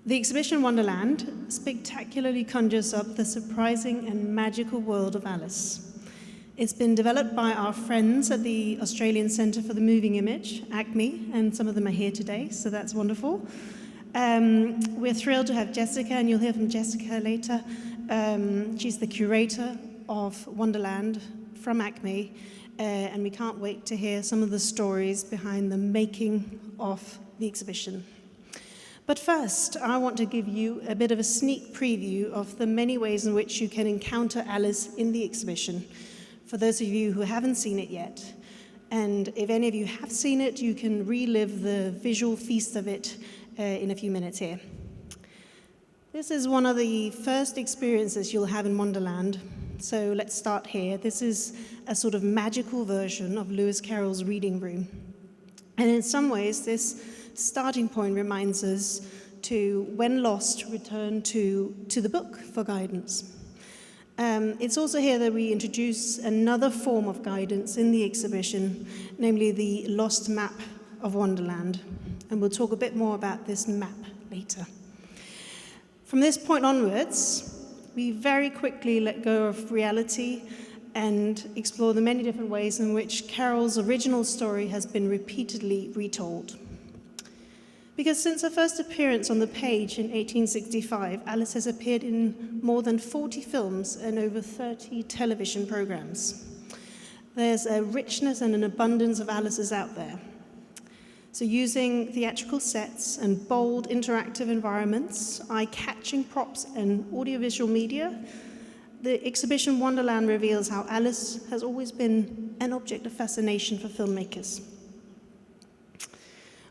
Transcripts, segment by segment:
The exhibition Wonderland spectacularly conjures up the surprising and magical world of Alice. It's been developed by our friends at the Australian Centre for the Moving Image, ACMI, and some of them are here today, so that's wonderful. We're thrilled to have Jessica, and you'll hear from Jessica later. She's the curator of Wonderland from ACMI, and we can't wait to hear some of the stories behind the making of the exhibition. But first, I want to give you a bit of a sneak preview of the many ways in which you can encounter Alice in the exhibition, for those of you who haven't seen it yet. And if any of you have seen it, you can relive the visual feast of it in a few minutes here. This is one of the first experiences you'll have in Wonderland. So let's start here. This is a sort of magical version of Lewis Carroll's reading room. And in some ways, this starting point reminds us to, when lost, return to the book for guidance. It's also here that we introduce another form of guidance in the exhibition, namely the Lost Map of Wonderland. And we'll talk a bit more about this map later. From this point onwards, we very quickly let go of reality and explore the many different ways in which Carroll's original story has been repeatedly retold. Because since her first appearance on the page in 1865, Alice has appeared in more than 40 films and over 30 television programs. There's a richness and an abundance of Alices out there. So using theatrical sets and bold interactive environments, eye-catching props and audiovisual media, the exhibition Wonderland reveals how Alice has always been an object of fascination for filmmakers.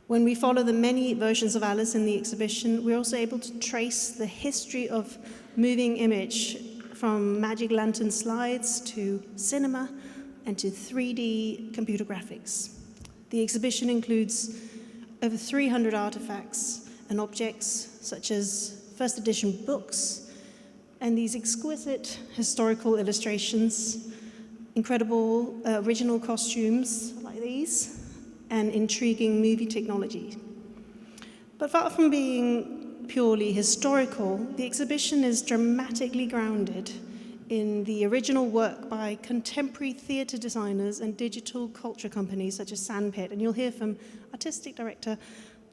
When we follow the many versions of Alice in the exhibition, we're also able to trace the history of moving image from magic lantern slides to cinema and to 3D computer graphics. The exhibition includes over 300 artifacts and objects such as first edition books and these exquisite historical illustrations, incredible original costumes like these, and intriguing movie technology. But far from being purely historical, the exhibition is dramatically grounded in the original work by contemporary theatre designers and digital culture companies such as Sandpit. And you'll hear from artistic director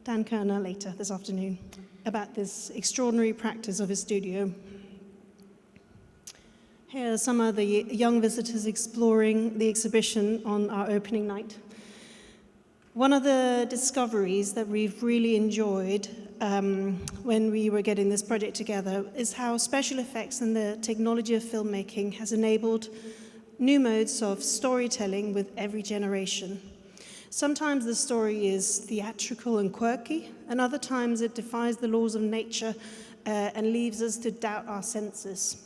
Dan Koerner later this afternoon about this extraordinary practice of his studio. Here are some of the young visitors exploring the exhibition on our opening night. One of the discoveries that we've really enjoyed when we were getting this project together is how special effects and the technology of filmmaking has enabled new modes of storytelling with every generation. Sometimes the story is theatrical and quirky, and other times it defies the laws of nature and leaves us to doubt our senses.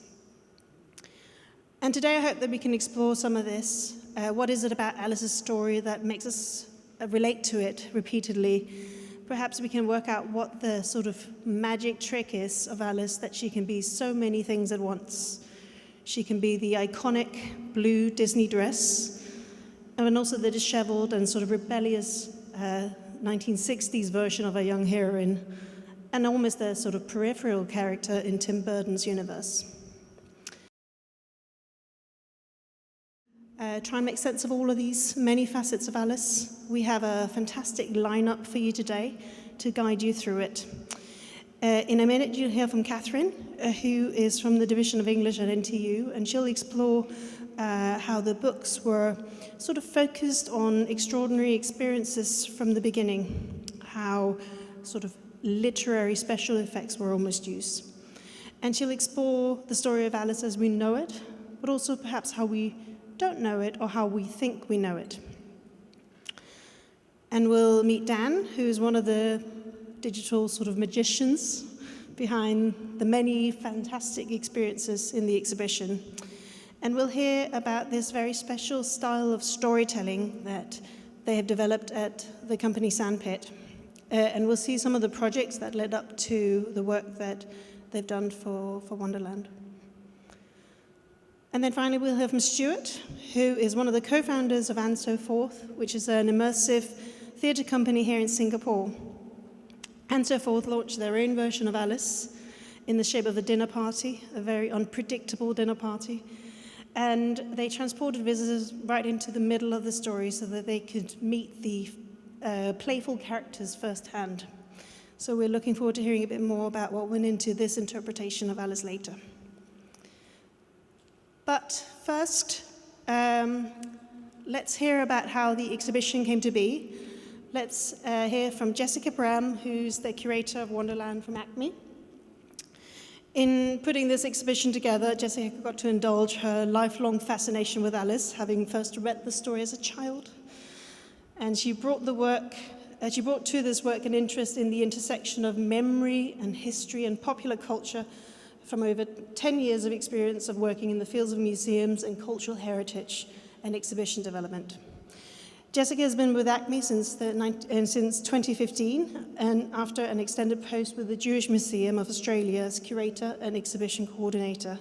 And today I hope that we can explore some of this. What is it about Alice's story that makes us relate to it repeatedly? Perhaps we can work out what the sort of magic trick is of Alice, that she can be so many things at once. She can be the iconic blue Disney dress, and also the disheveled and sort of rebellious 1960s version of a young heroine, and almost a sort of peripheral character in Tim Burton's universe. Try and make sense of all of these many facets of Alice. We have a fantastic lineup for you today to guide you through it. In a minute, you'll hear from Katherine, who is from the Division of English at NTU, and she'll explore how the books were sort of focused on extraordinary experiences from the beginning, how sort of literary special effects were almost used. And she'll explore the story of Alice as we know it, but also perhaps how we don't know it or how we think we know it. And we'll meet Dan, who's one of the digital sort of magicians behind the many fantastic experiences in the exhibition. And we'll hear about this very special style of storytelling that they have developed at the company Sandpit. And we'll see some of the projects that led up to the work that they've done for Wonderland. And then finally, we'll hear from Stuart, who is one of the co-founders of Andsoforth, which is an immersive theatre company here in Singapore. Andsoforth launched their own version of Alice in the shape of a dinner party, a very unpredictable dinner party. And they transported visitors right into the middle of the story so that they could meet the playful characters firsthand. So we're looking forward to hearing a bit more about what went into this interpretation of Alice later. But first, let's hear about how the exhibition came to be. Let's hear from Jessica Bram, who's the curator of Wonderland from ACMI. In putting this exhibition together, Jessica got to indulge her lifelong fascination with Alice, having first read the story as a child. And she brought to this work an interest in the intersection of memory and history and popular culture from over 10 years of experience of working in the fields of museums and cultural heritage and exhibition development. Jessica has been with ACMI since 2015, and after an extended post with the Jewish Museum of Australia as curator and exhibition coordinator.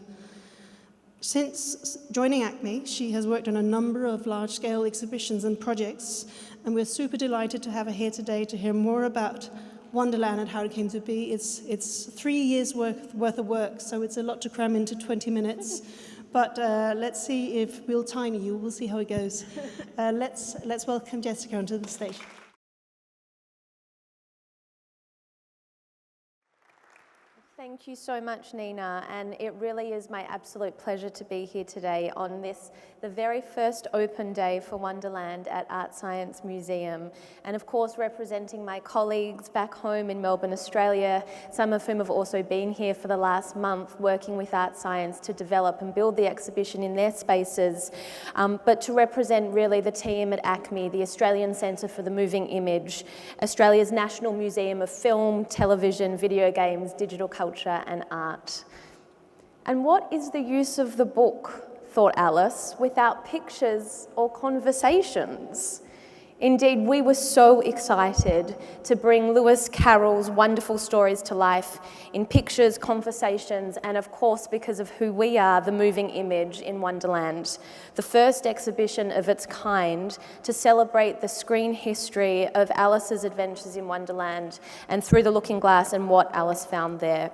Since joining ACMI, she has worked on a number of large-scale exhibitions and projects, and we're super delighted to have her here today to hear more about Wonderland and how it came to be. It's 3 years worth of work, so it's a lot to cram into 20 minutes. But let's see if we'll time you. We'll see how it goes. Let's welcome Jessica onto the stage. Thank you so much, Nina, and it really is my absolute pleasure to be here today on the very first open day for Wonderland at ArtScience Museum, and of course representing my colleagues back home in Melbourne, Australia, some of whom have also been here for the last month working with ArtScience to develop and build the exhibition in their spaces, but to represent really the team at ACMI, the Australian Centre for the Moving Image, Australia's National Museum of Film, Television, Video Games, Digital Culture and art. And what is the use of the book, thought Alice, without pictures or conversations? Indeed, we were so excited to bring Lewis Carroll's wonderful stories to life in pictures, conversations, and of course, because of who we are, the moving image in Wonderland, the first exhibition of its kind to celebrate the screen history of Alice's adventures in Wonderland and through the looking glass and what Alice found there.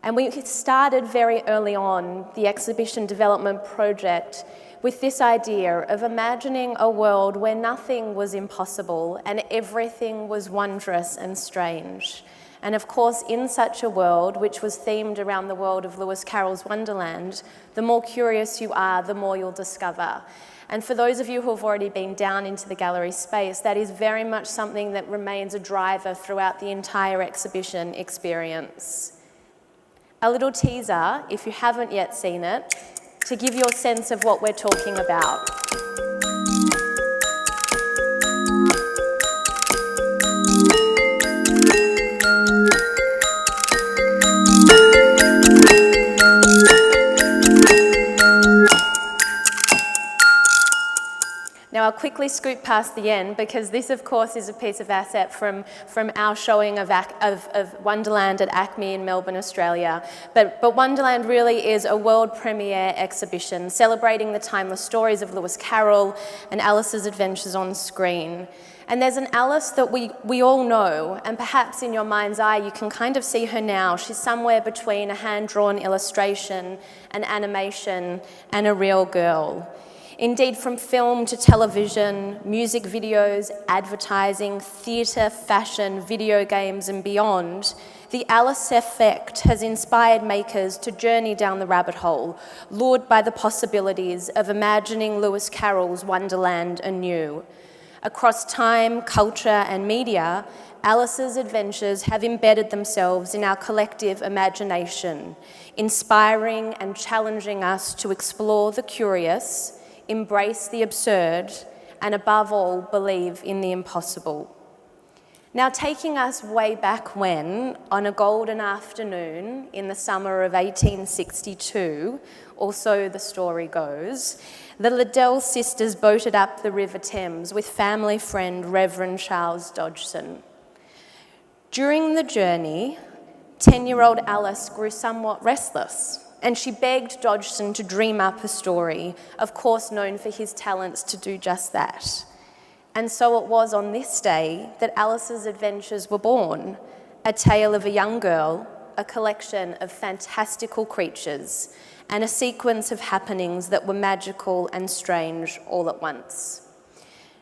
And we started very early on the exhibition development project with this idea of imagining a world where nothing was impossible and everything was wondrous and strange. And of course, in such a world, which was themed around the world of Lewis Carroll's Wonderland, the more curious you are, the more you'll discover. And for those of you who have already been down into the gallery space, that is very much something that remains a driver throughout the entire exhibition experience. A little teaser, if you haven't yet seen it, to give you a sense of what we're talking about. Now I'll quickly scoot past the end because this of course is a piece of asset from our showing of Wonderland at ACMI in Melbourne, Australia. But Wonderland really is a world premiere exhibition celebrating the timeless stories of Lewis Carroll and Alice's adventures on screen. And there's an Alice that we all know, and perhaps in your mind's eye you can kind of see her now. She's somewhere between a hand-drawn illustration, an animation, and a real girl. Indeed, from film to television, music videos, advertising, theatre, fashion, video games and beyond, the Alice effect has inspired makers to journey down the rabbit hole, lured by the possibilities of imagining Lewis Carroll's Wonderland anew. Across time, culture and media, Alice's adventures have embedded themselves in our collective imagination, inspiring and challenging us to explore the curious, embrace the absurd, and above all, believe in the impossible. Now, taking us way back when, on a golden afternoon in the summer of 1862, or so the story goes, the Liddell sisters boated up the River Thames with family friend Reverend Charles Dodgson. During the journey, 10-year-old Alice grew somewhat restless, and she begged Dodgson to dream up a story, of course known for his talents to do just that. And so it was on this day that Alice's Adventures were born, a tale of a young girl, a collection of fantastical creatures, and a sequence of happenings that were magical and strange all at once.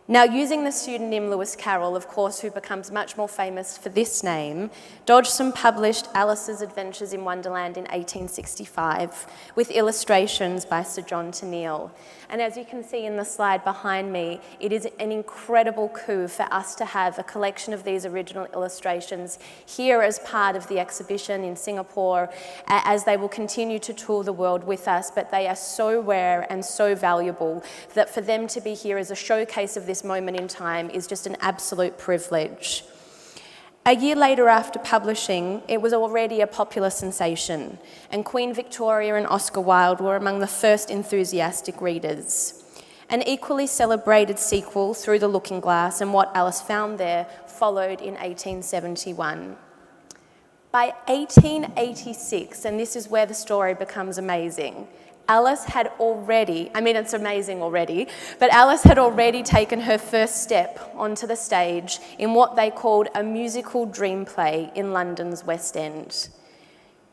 Now, using the pseudonym Lewis Carroll, of course, who becomes much more famous for this name, Dodgson published Alice's Adventures in Wonderland in 1865 with illustrations by Sir John Tenniel. And as you can see in the slide behind me, it is an incredible coup for us to have a collection of these original illustrations here as part of the exhibition in Singapore, as they will continue to tour the world with us, but they are so rare and so valuable that for them to be here as a showcase of this moment in time is just an absolute privilege. A year later after publishing, it was already a popular sensation, and Queen Victoria and Oscar Wilde were among the first enthusiastic readers. An equally celebrated sequel, Through the Looking Glass and What Alice Found There, followed in 1871. By 1886, and this is where the story becomes amazing, Alice had already, it's amazing already, but Alice had already taken her first step onto the stage in what they called a musical dream play in London's West End.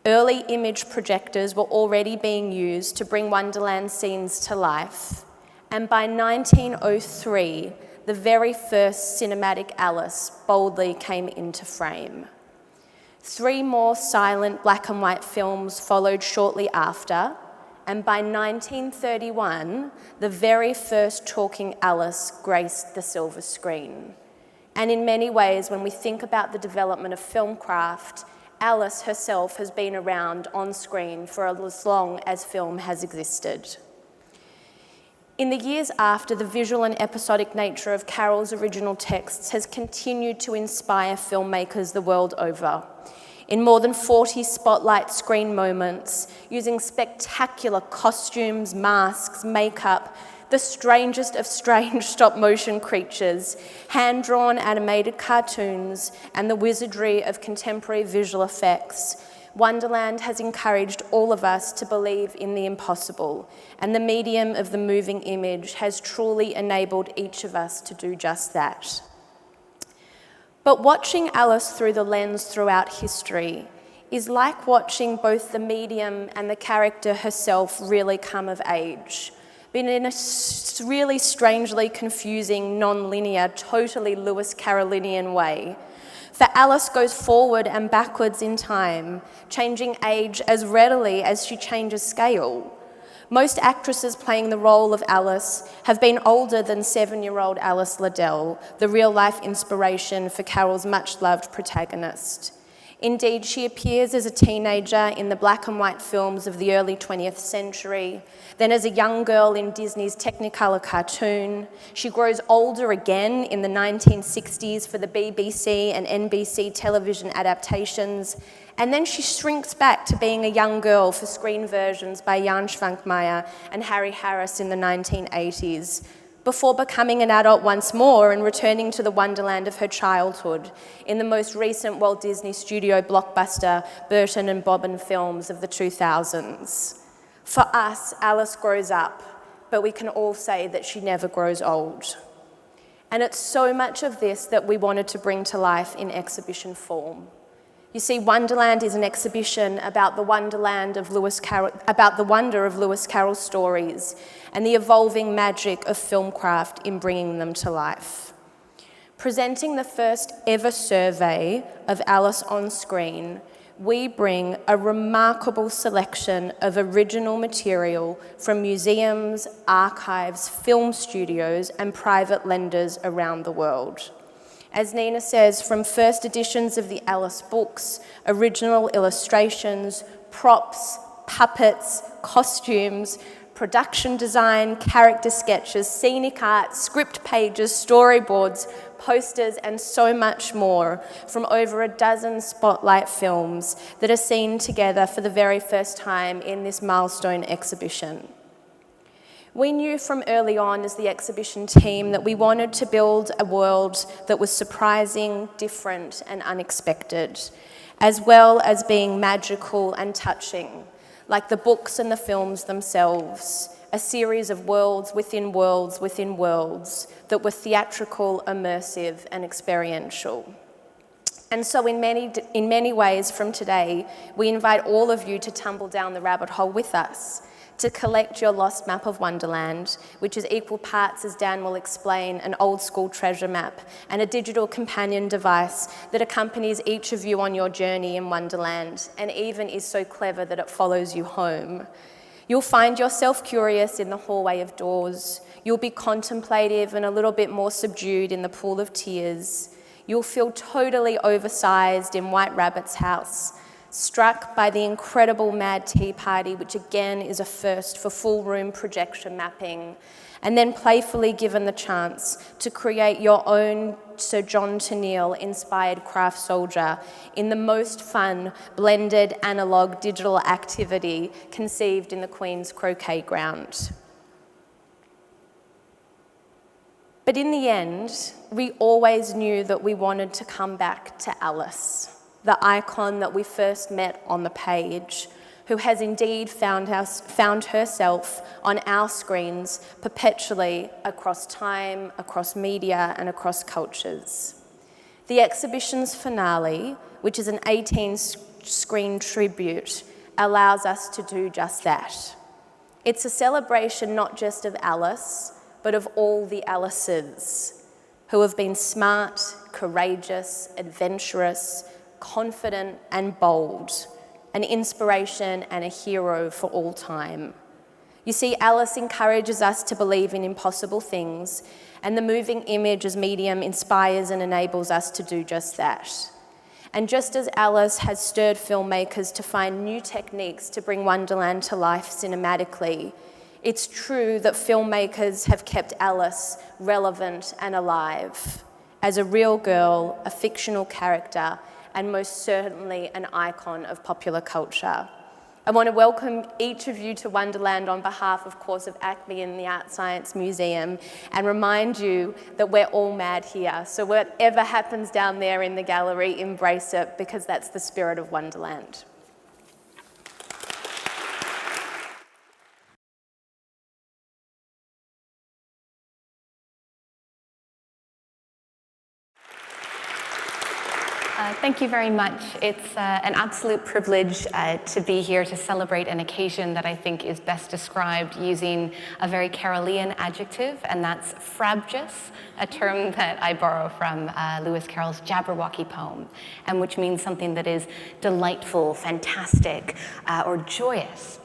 Early image projectors were already being used to bring Wonderland scenes to life, and by 1903, the very first cinematic Alice boldly came into frame. 3 more silent black and white films followed shortly after, and by 1931, the very first talking Alice graced the silver screen. And in many ways, when we think about the development of film craft, Alice herself has been around on screen for as long as film has existed. In the years after, the visual and episodic nature of Carroll's original texts has continued to inspire filmmakers the world over. In more than 40 spotlight screen moments, using spectacular costumes, masks, makeup, the strangest of strange stop-motion creatures, hand-drawn animated cartoons, and the wizardry of contemporary visual effects, Wonderland has encouraged all of us to believe in the impossible, and the medium of the moving image has truly enabled each of us to do just that. But watching Alice through the lens throughout history is like watching both the medium and the character herself really come of age, but in a really strangely confusing, non-linear, totally Lewis Carrollinian way. For Alice goes forward and backwards in time, changing age as readily as she changes scale. Most actresses playing the role of Alice have been older than 7-year-old Alice Liddell, the real-life inspiration for Carroll's much-loved protagonist. Indeed, she appears as a teenager in the black and white films of the early 20th century, then as a young girl in Disney's Technicolor cartoon. She grows older again in the 1960s for the BBC and NBC television adaptations, and then she shrinks back to being a young girl for screen versions by Jan Schwankmeyer and Harry Harris in the 1980s, before becoming an adult once more and returning to the wonderland of her childhood in the most recent Walt Disney Studio blockbuster Burton and Bobbin films of the 2000s. For us, Alice grows up, but we can all say that she never grows old. And it's so much of this that we wanted to bring to life in exhibition form. You see, Wonderland is an exhibition about the wonderland of about the wonder of Lewis Carroll's stories and the evolving magic of filmcraft in bringing them to life. Presenting the first ever survey of Alice on screen, we bring a remarkable selection of original material from museums, archives, film studios, and private lenders around the world. As Nina says, from first editions of the Alice books, original illustrations, props, puppets, costumes, production design, character sketches, scenic art, script pages, storyboards, posters, and so much more from over a dozen spotlight films that are seen together for the very first time in this milestone exhibition. We knew from early on as the exhibition team that we wanted to build a world that was surprising, different, and unexpected, as well as being magical and touching, like the books and the films themselves, a series of worlds within worlds within worlds that were theatrical, immersive, and experiential. And so in many ways from today, we invite all of you to tumble down the rabbit hole with us, to collect your Lost Map of Wonderland, which is equal parts, as Dan will explain, an old school treasure map and a digital companion device that accompanies each of you on your journey in Wonderland, and even is so clever that it follows you home. You'll find yourself curious in the hallway of doors. You'll be contemplative and a little bit more subdued in the pool of tears. You'll feel totally oversized in White Rabbit's house, struck by the incredible Mad Tea Party, which again is a first for full room projection mapping, and then playfully given the chance to create your own Sir John Tenniel inspired craft soldier in the most fun, blended analog digital activity conceived in the Queen's Croquet Ground. But in the end, we always knew that we wanted to come back to Alice, the icon that we first met on the page, who has indeed found herself on our screens perpetually across time, across media, and across cultures. The exhibition's finale, which is an 18-screen tribute, allows us to do just that. It's a celebration not just of Alice, but of all the Alices who have been smart, courageous, adventurous, confident and bold, an inspiration and a hero for all time. You see, Alice encourages us to believe in impossible things, and the moving image as medium inspires and enables us to do just that. And just as Alice has stirred filmmakers to find new techniques to bring Wonderland to life cinematically, it's true that filmmakers have kept Alice relevant and alive as a real girl, a fictional character, and most certainly an icon of popular culture. I want to welcome each of you to Wonderland on behalf, of course, of ACMI and the ArtScience Museum, and remind you that we're all mad here. So whatever happens down there in the gallery, embrace it, because that's the spirit of Wonderland. Thank you very much. It's an absolute privilege to be here to celebrate an occasion that I think is best described using a very Carolean adjective, and that's frabjous, a term that I borrow from Lewis Carroll's Jabberwocky poem, and which means something that is delightful, fantastic, or joyous.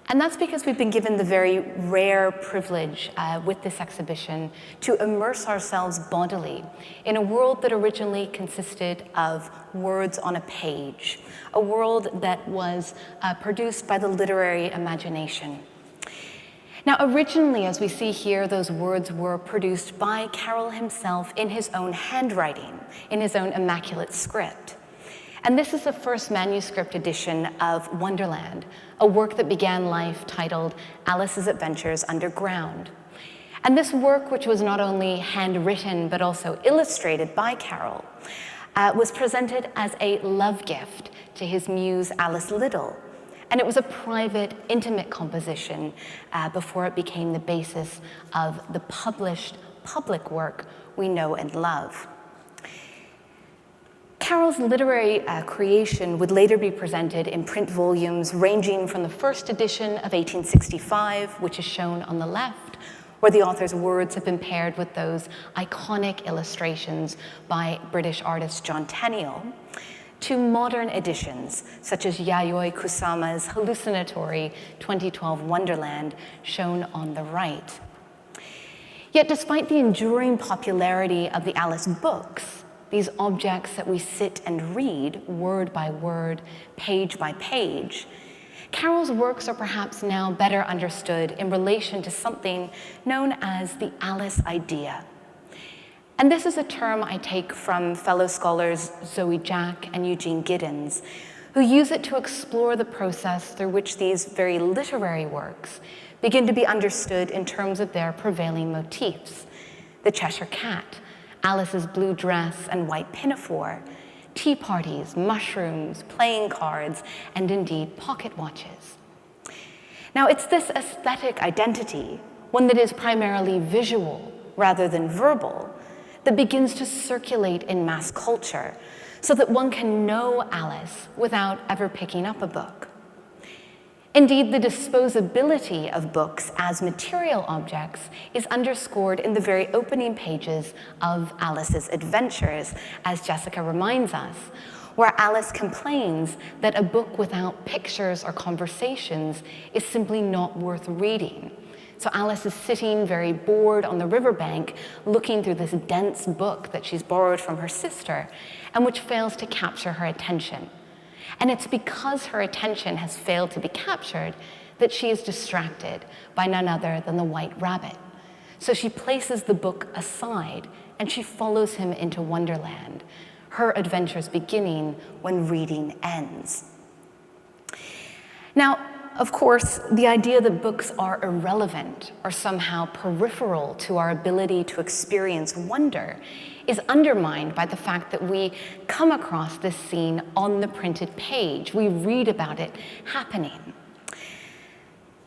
And that's because we've been given the very rare privilege with this exhibition to immerse ourselves bodily in a world that originally consisted of words on a page, a world that was produced by the literary imagination. Now, originally, as we see here, those words were produced by Carroll himself in his own handwriting, in his own immaculate script. And this is the first manuscript edition of Wonderland, a work that began life titled Alice's Adventures Underground. And this work, which was not only handwritten but also illustrated by Carroll, was presented as a love gift to his muse Alice Liddell. And it was a private, intimate composition before it became the basis of the published public work we know and love. Carroll's literary creation would later be presented in print volumes ranging from the first edition of 1865, which is shown on the left, where the author's words have been paired with those iconic illustrations by British artist John Tenniel, to modern editions, such as Yayoi Kusama's hallucinatory 2012 Wonderland, shown on the right. Yet despite the enduring popularity of the Alice books, these objects that we sit and read, word by word, page by page, Carroll's works are perhaps now better understood in relation to something known as the Alice idea. And this is a term I take from fellow scholars Zoe Jack and Eugene Giddens, who use it to explore the process through which these very literary works begin to be understood in terms of their prevailing motifs: the Cheshire Cat, Alice's blue dress and white pinafore, tea parties, mushrooms, playing cards, and indeed pocket watches. Now, it's this aesthetic identity, one that is primarily visual rather than verbal, that begins to circulate in mass culture so that one can know Alice without ever picking up a book. Indeed, the disposability of books as material objects is underscored in the very opening pages of Alice's Adventures, as Jessica reminds us, where Alice complains that a book without pictures or conversations is simply not worth reading. So Alice is sitting very bored on the riverbank, looking through this dense book that she's borrowed from her sister, and which fails to capture her attention. And it's because her attention has failed to be captured that she is distracted by none other than the White Rabbit. So she places the book aside and she follows him into Wonderland, her adventures beginning when reading ends. Now, of course, the idea that books are irrelevant or somehow peripheral to our ability to experience wonder is undermined by the fact that we come across this scene on the printed page. We read about it happening.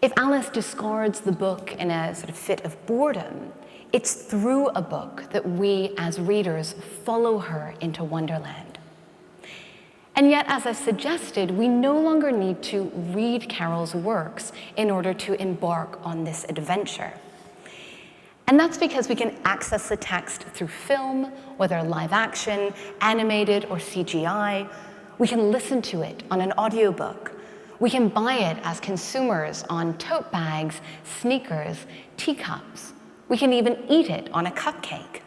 If Alice discards the book in a sort of fit of boredom, it's through a book that we as readers follow her into Wonderland. And yet, as I suggested, we no longer need to read Carol's works in order to embark on this adventure. And that's because we can access the text through film, whether live action, animated, or CGI. We can listen to it on an audiobook. We can buy it as consumers on tote bags, sneakers, teacups. We can even eat it on a cupcake.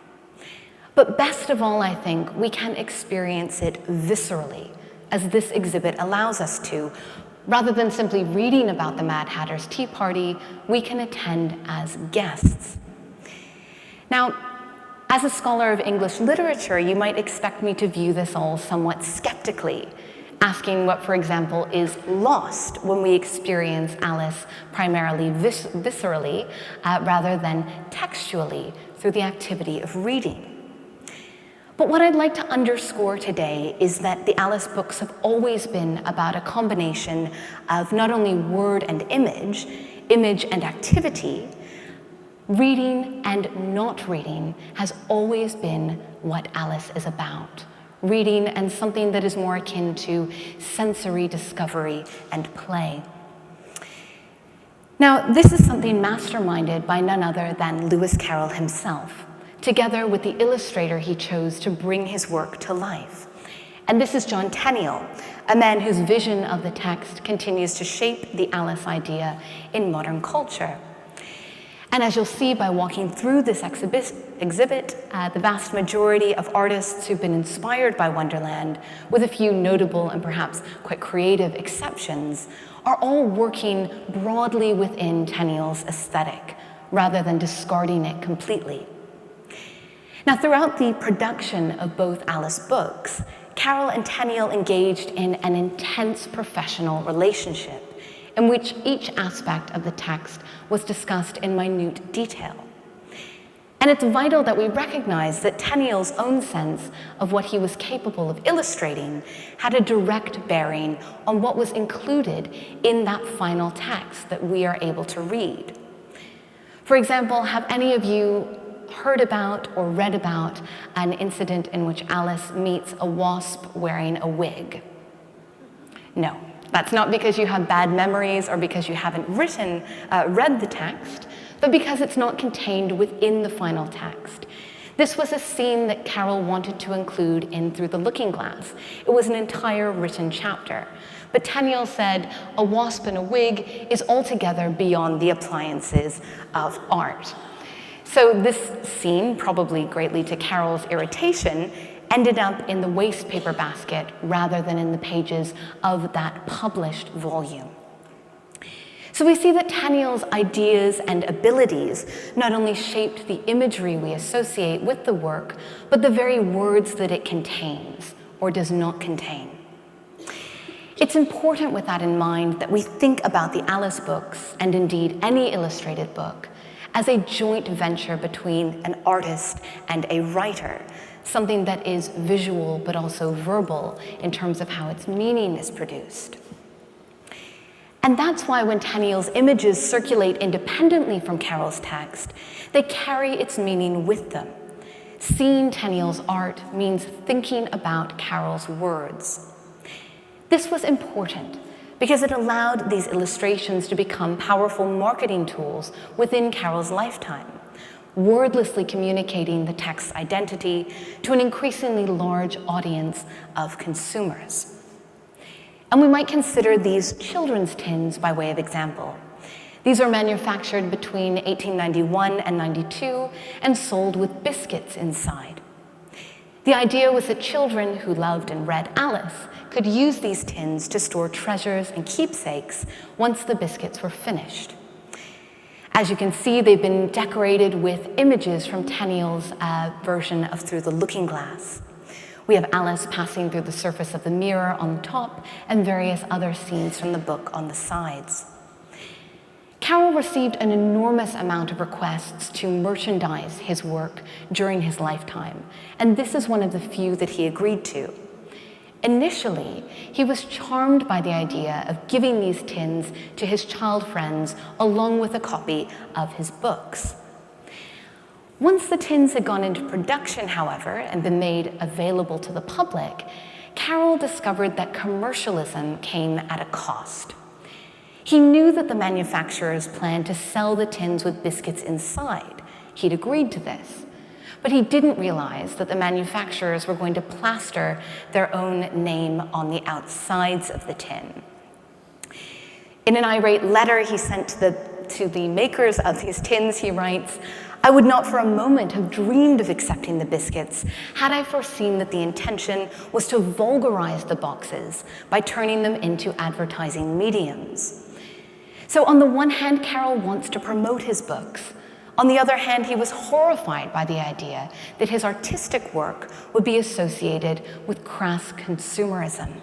But best of all, I think, we can experience it viscerally, as this exhibit allows us to. Rather than simply reading about the Mad Hatter's Tea Party, we can attend as guests. Now, as a scholar of English literature, you might expect me to view this all somewhat skeptically, asking what, for example, is lost when we experience Alice primarily viscerally rather than textually through the activity of reading. But what I'd like to underscore today is that the Alice books have always been about a combination of not only word and image and activity. Reading and not reading has always been what Alice is about. Reading and something that is more akin to sensory discovery and play. Now, this is something masterminded by none other than Lewis Carroll himself, together with the illustrator he chose to bring his work to life. And this is John Tenniel, a man whose vision of the text continues to shape the Alice idea in modern culture. And as you'll see by walking through this exhibit, the vast majority of artists who've been inspired by Wonderland, with a few notable and perhaps quite creative exceptions, are all working broadly within Tenniel's aesthetic, rather than discarding it completely. Now, throughout the production of both Alice books, Carroll and Tenniel engaged in an intense professional relationship, in which each aspect of the text was discussed in minute detail. And it's vital that we recognize that Tenniel's own sense of what he was capable of illustrating had a direct bearing on what was included in that final text that we are able to read. For example, have any of you heard about or read about an incident in which Alice meets a wasp wearing a wig? No. That's not because you have bad memories or because you haven't read the text, but because it's not contained within the final text. This was a scene that Carroll wanted to include in Through the Looking Glass. It was an entire written chapter. But Tenniel said, a wasp in a wig is altogether beyond the appliances of art. So this scene, probably greatly to Carroll's irritation, ended up in the waste paper basket rather than in the pages of that published volume. So we see that Tenniel's ideas and abilities not only shaped the imagery we associate with the work, but the very words that it contains or does not contain. It's important with that in mind that we think about the Alice books, and indeed any illustrated book, as a joint venture between an artist and a writer, something that is visual but also verbal in terms of how its meaning is produced. And that's why when Tenniel's images circulate independently from Carol's text, they carry its meaning with them. Seeing Tenniel's art means thinking about Carol's words. This was important because it allowed these illustrations to become powerful marketing tools within Carol's lifetime, wordlessly communicating the text's identity to an increasingly large audience of consumers. And we might consider these children's tins by way of example. These are manufactured between 1891 and 92 and sold with biscuits inside. The idea was that children who loved and read Alice could use these tins to store treasures and keepsakes once the biscuits were finished. As you can see, they've been decorated with images from Tenniel's version of Through the Looking Glass. We have Alice passing through the surface of the mirror on the top and various other scenes from the book on the sides. Carol received an enormous amount of requests to merchandise his work during his lifetime, and this is one of the few that he agreed to. Initially, he was charmed by the idea of giving these tins to his child friends along with a copy of his books. Once the tins had gone into production, however, and been made available to the public, Carol discovered that commercialism came at a cost. He knew that the manufacturers planned to sell the tins with biscuits inside. He'd agreed to this. But he didn't realize that the manufacturers were going to plaster their own name on the outsides of the tin. In an irate letter he sent to the makers of these tins, he writes, "I would not for a moment have dreamed of accepting the biscuits had I foreseen that the intention was to vulgarize the boxes by turning them into advertising mediums." So on the one hand, Carol wants to promote his books. On the other hand, he was horrified by the idea that his artistic work would be associated with crass consumerism.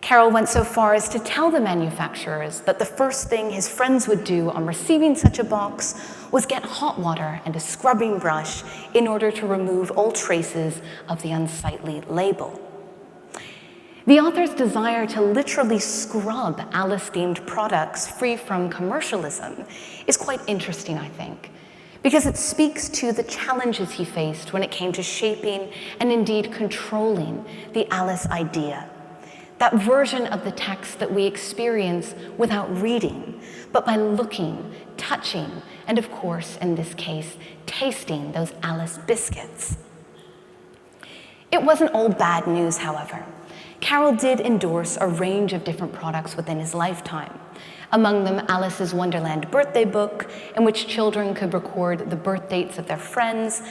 Carol went so far as to tell the manufacturers that the first thing his friends would do on receiving such a box was get hot water and a scrubbing brush in order to remove all traces of the unsightly label. The author's desire to literally scrub Alice-themed products free from commercialism is quite interesting, I think, because it speaks to the challenges he faced when it came to shaping and indeed controlling the Alice idea. That version of the text that we experience without reading, but by looking, touching, and of course, in this case, tasting those Alice biscuits. It wasn't all bad news, however. Carol did endorse a range of different products within his lifetime. Among them, Alice's Wonderland birthday book, in which children could record the birth dates of their friends,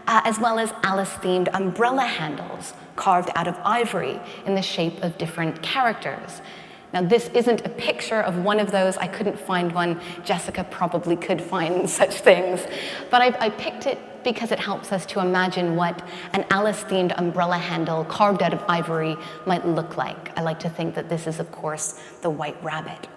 as well as Alice-themed umbrella handles carved out of ivory in the shape of different characters. Now, this isn't a picture of one of those. I couldn't find one. Jessica probably could find such things. But I picked it because it helps us to imagine what an Alice-themed umbrella handle carved out of ivory might look like. I like to think that this is, of course, the White Rabbit.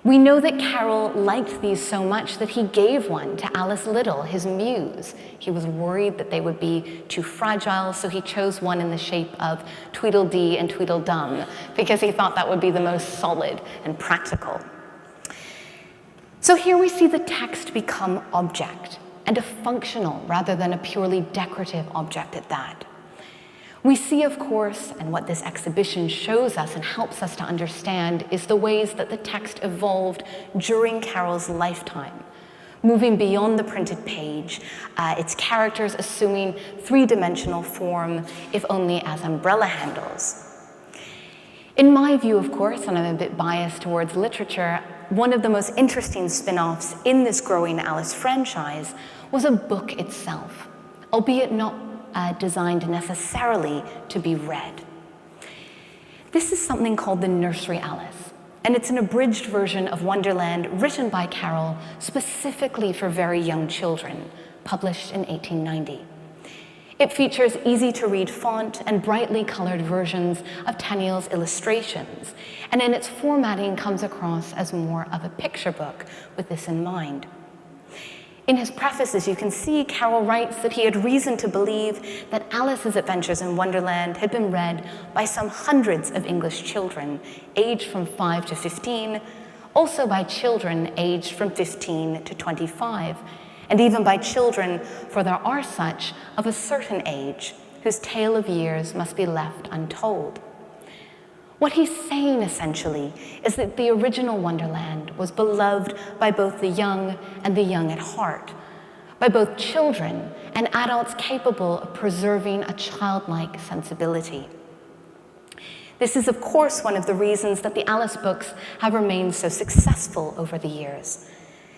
We know that Carol liked these so much that he gave one to Alice Little, his muse. He was worried that they would be too fragile, so he chose one in the shape of Tweedledee and Tweedledum, because he thought that would be the most solid and practical. So here we see the text become object, and a functional rather than a purely decorative object at that. We see, of course, and what this exhibition shows us and helps us to understand is the ways that the text evolved during Carol's lifetime, moving beyond the printed page, its characters assuming three-dimensional form, if only as umbrella handles. In my view, of course, and I'm a bit biased towards literature, one of the most interesting spin-offs in this growing Alice franchise was a book itself, albeit not designed necessarily to be read. This is something called the Nursery Alice, and it's an abridged version of Wonderland written by Carol specifically for very young children, published in 1890. It features easy-to-read font and brightly colored versions of Tenniel's illustrations, and in its formatting comes across as more of a picture book with this in mind. In his prefaces, you can see Carroll writes that he had reason to believe that Alice's Adventures in Wonderland had been read by some hundreds of English children, aged from 5 to 15, also by children aged from 15 to 25, and even by children, for there are such, of a certain age, whose tale of years must be left untold. What he's saying, essentially, is that the original Wonderland was beloved by both the young and the young at heart, by both children and adults capable of preserving a childlike sensibility. This is, of course, one of the reasons that the Alice books have remained so successful over the years.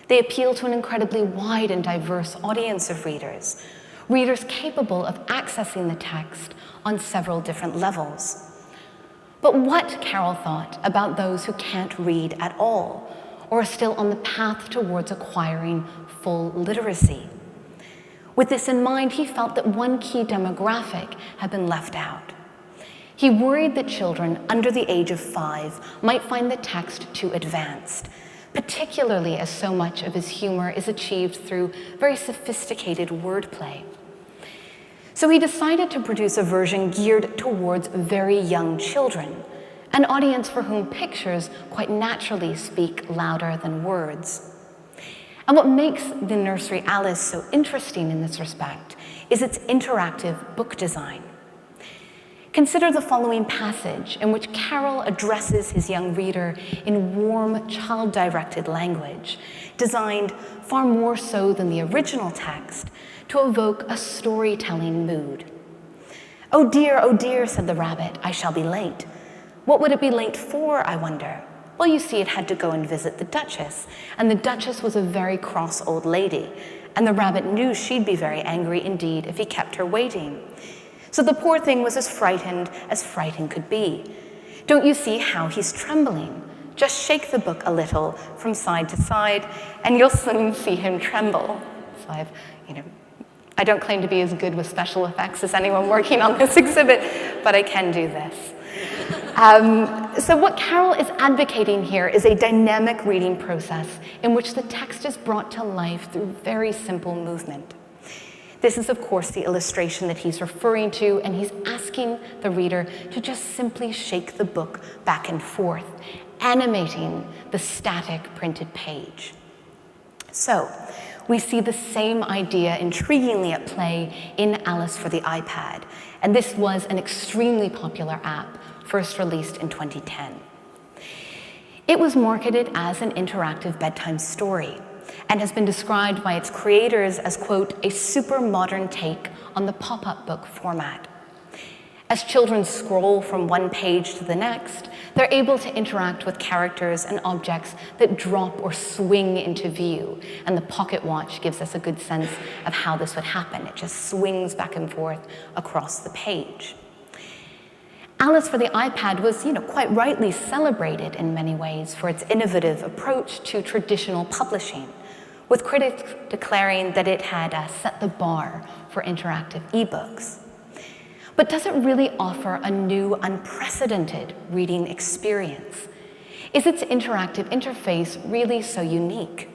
They appeal to an incredibly wide and diverse audience of readers, readers capable of accessing the text on several different levels. But what, Carroll thought, about those who can't read at all, or are still on the path towards acquiring full literacy? With this in mind, he felt that one key demographic had been left out. He worried that children under the age of 5 might find the text too advanced, particularly as so much of his humor is achieved through very sophisticated wordplay. So he decided to produce a version geared towards very young children, an audience for whom pictures quite naturally speak louder than words. And what makes the Nursery Alice so interesting in this respect is its interactive book design. Consider the following passage in which Carroll addresses his young reader in warm, child-directed language, designed far more so than the original text to evoke a storytelling mood. Oh dear, said the rabbit, I shall be late. What would it be late for, I wonder? Well, you see, it had to go and visit the Duchess, and the Duchess was a very cross old lady, and the rabbit knew she'd be very angry indeed if he kept her waiting. So the poor thing was as frightened could be. Don't you see how he's trembling? Just shake the book a little from side to side, and you'll soon see him tremble. So I don't claim to be as good with special effects as anyone working on this exhibit, but I can do this. So what Carroll is advocating here is a dynamic reading process in which the text is brought to life through very simple movement. This is, of course, the illustration that he's referring to, and he's asking the reader to just simply shake the book back and forth, animating the static printed page. So, we see the same idea intriguingly at play in Alice for the iPad, and this was an extremely popular app, first released in 2010. It was marketed as an interactive bedtime story, and has been described by its creators as, quote, a super modern take on the pop-up book format. As children scroll from one page to the next, they're able to interact with characters and objects that drop or swing into view, and the pocket watch gives us a good sense of how this would happen. It just swings back and forth across the page. Alice for the iPad was, quite rightly celebrated in many ways for its innovative approach to traditional publishing, with critics declaring that it had set the bar for interactive ebooks. But does it really offer a new, unprecedented reading experience? Is its interactive interface really so unique?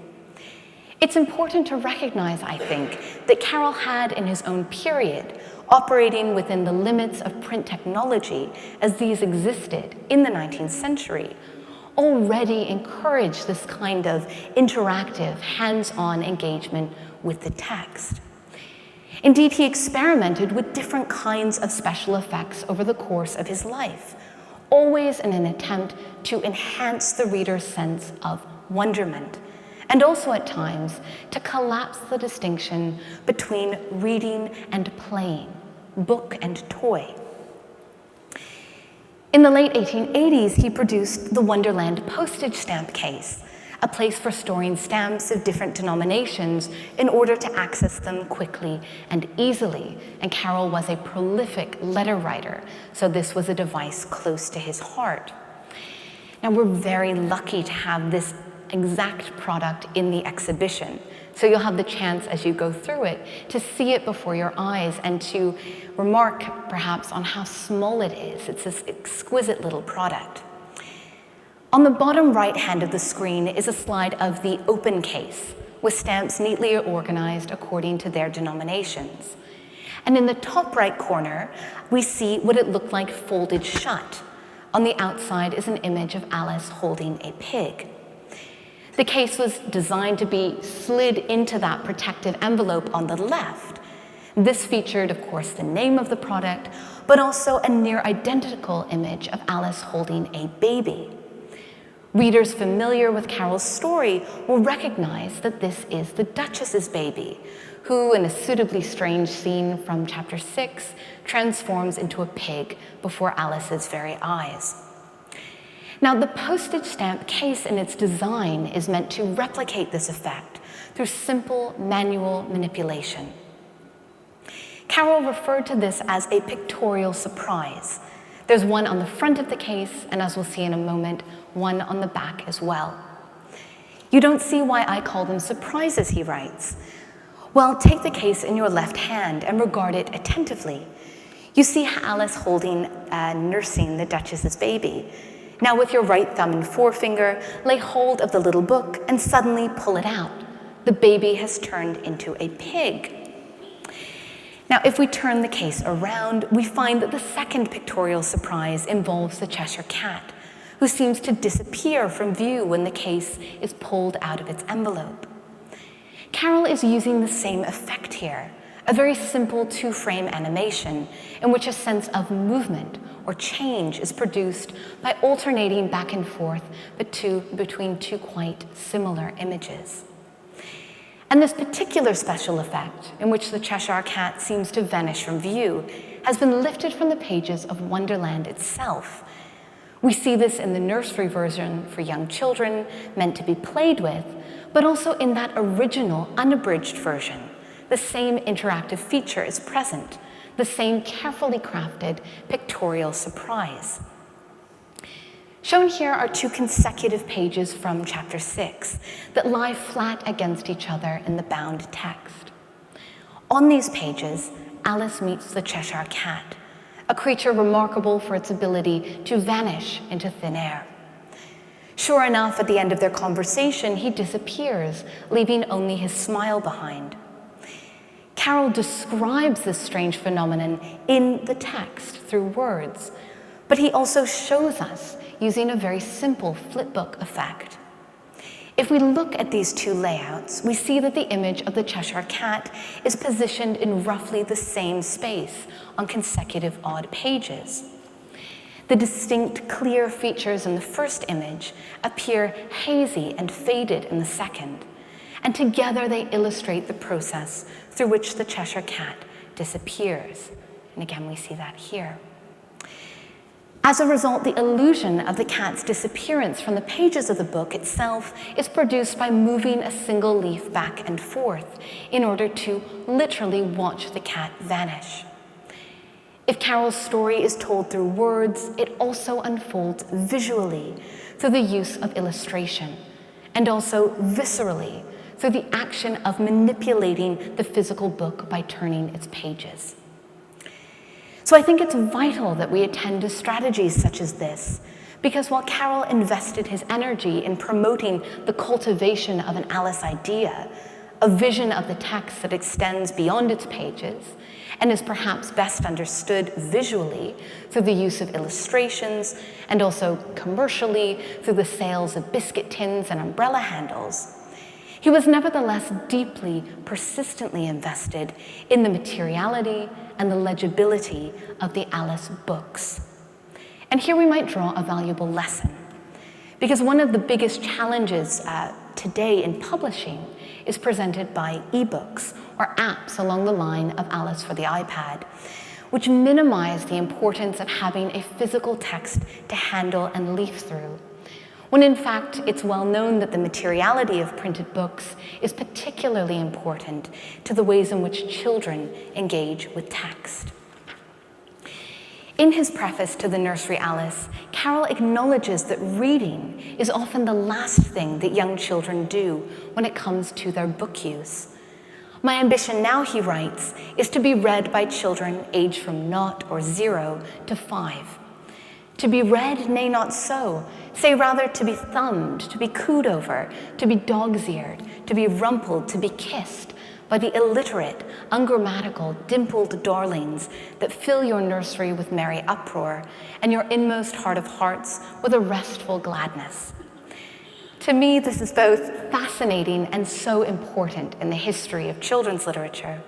It's important to recognize, I think, that Carroll had in his own period, operating within the limits of print technology as these existed in the 19th century, already encouraged this kind of interactive, hands-on engagement with the text. Indeed, he experimented with different kinds of special effects over the course of his life, always in an attempt to enhance the reader's sense of wonderment, and also at times to collapse the distinction between reading and playing, book and toy. In the late 1880s, he produced the Wonderland postage stamp case, a place for storing stamps of different denominations in order to access them quickly and easily. And Carroll was a prolific letter writer, so this was a device close to his heart. Now, we're very lucky to have this exact product in the exhibition. So you'll have the chance as you go through it to see it before your eyes and to remark perhaps on how small it is. It's this exquisite little product. On the bottom right hand of the screen is a slide of the open case, with stamps neatly organized according to their denominations. And in the top right corner, we see what it looked like folded shut. On the outside is an image of Alice holding a pig. The case was designed to be slid into that protective envelope on the left. This featured, of course, the name of the product, but also a near identical image of Alice holding a baby. Readers familiar with Carol's story will recognize that this is the Duchess's baby, who, in a suitably strange scene from chapter 6, transforms into a pig before Alice's very eyes. Now, the postage stamp case in its design is meant to replicate this effect through simple manual manipulation. Carol referred to this as a pictorial surprise. There's one on the front of the case, and as we'll see in a moment, one on the back as well. You don't see why I call them surprises, he writes. Well, take the case in your left hand and regard it attentively. You see Alice nursing the Duchess's baby. Now with your right thumb and forefinger, lay hold of the little book and suddenly pull it out. The baby has turned into a pig. Now, if we turn the case around, we find that the second pictorial surprise involves the Cheshire Cat, who seems to disappear from view when the case is pulled out of its envelope. Carol is using the same effect here, a very simple two-frame animation in which a sense of movement or change is produced by alternating back and forth between two quite similar images. And this particular special effect, in which the Cheshire Cat seems to vanish from view, has been lifted from the pages of Wonderland itself. We see this in the nursery version for young children, meant to be played with, but also in that original, unabridged version. The same interactive feature is present, the same carefully crafted pictorial surprise. Shown here are two consecutive pages from chapter 6 that lie flat against each other in the bound text. On these pages, Alice meets the Cheshire Cat, a creature remarkable for its ability to vanish into thin air. Sure enough, at the end of their conversation, he disappears, leaving only his smile behind. Carol describes this strange phenomenon in the text through words, but he also shows us using a very simple flipbook effect. If we look at these two layouts, we see that the image of the Cheshire Cat is positioned in roughly the same space on consecutive odd pages. The distinct, clear features in the first image appear hazy and faded in the second, and together they illustrate the process through which the Cheshire Cat disappears. And again, we see that here. As a result, the illusion of the cat's disappearance from the pages of the book itself is produced by moving a single leaf back and forth in order to literally watch the cat vanish. If Carol's story is told through words, it also unfolds visually through the use of illustration, and also viscerally through the action of manipulating the physical book by turning its pages. So I think it's vital that we attend to strategies such as this, because while Carol invested his energy in promoting the cultivation of an Alice idea, a vision of the text that extends beyond its pages, and is perhaps best understood visually through the use of illustrations, and also commercially through the sales of biscuit tins and umbrella handles, he was nevertheless deeply, persistently invested in the materiality and the legibility of the Alice books. And here we might draw a valuable lesson, because one of the biggest challenges today in publishing is presented by ebooks or apps along the line of Alice for the iPad, which minimize the importance of having a physical text to handle and leaf through, when in fact it's well known that the materiality of printed books is particularly important to the ways in which children engage with text. In his preface to the Nursery Alice, Carol acknowledges that reading is often the last thing that young children do when it comes to their book use. My ambition now, he writes, is to be read by children aged from 0 or 0 to 5. To be read, nay, not so, say rather to be thumbed, to be cooed over, to be dog's-eared, to be rumpled, to be kissed by the illiterate, ungrammatical, dimpled darlings that fill your nursery with merry uproar and your inmost heart of hearts with a restful gladness. To me, this is both fascinating and so important in the history of children's literature,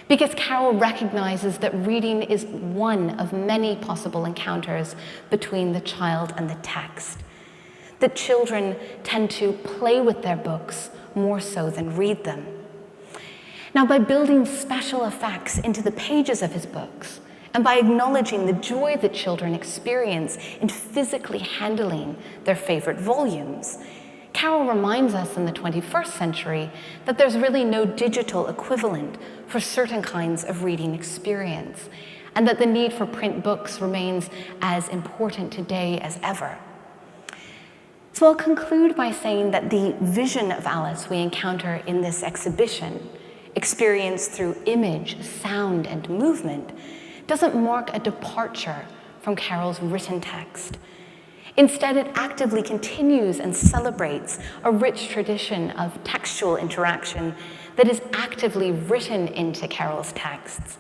because Carol recognizes that reading is one of many possible encounters between the child and the text, that children tend to play with their books more so than read them. Now, by building special effects into the pages of his books, and by acknowledging the joy that children experience in physically handling their favorite volumes, Carol reminds us in the 21st century that there's really no digital equivalent for certain kinds of reading experience, and that the need for print books remains as important today as ever. So I'll conclude by saying that the vision of Alice we encounter in this exhibition, experienced through image, sound, and movement, doesn't mark a departure from Carol's written text. Instead, it actively continues and celebrates a rich tradition of textual interaction that is actively written into Carol's texts,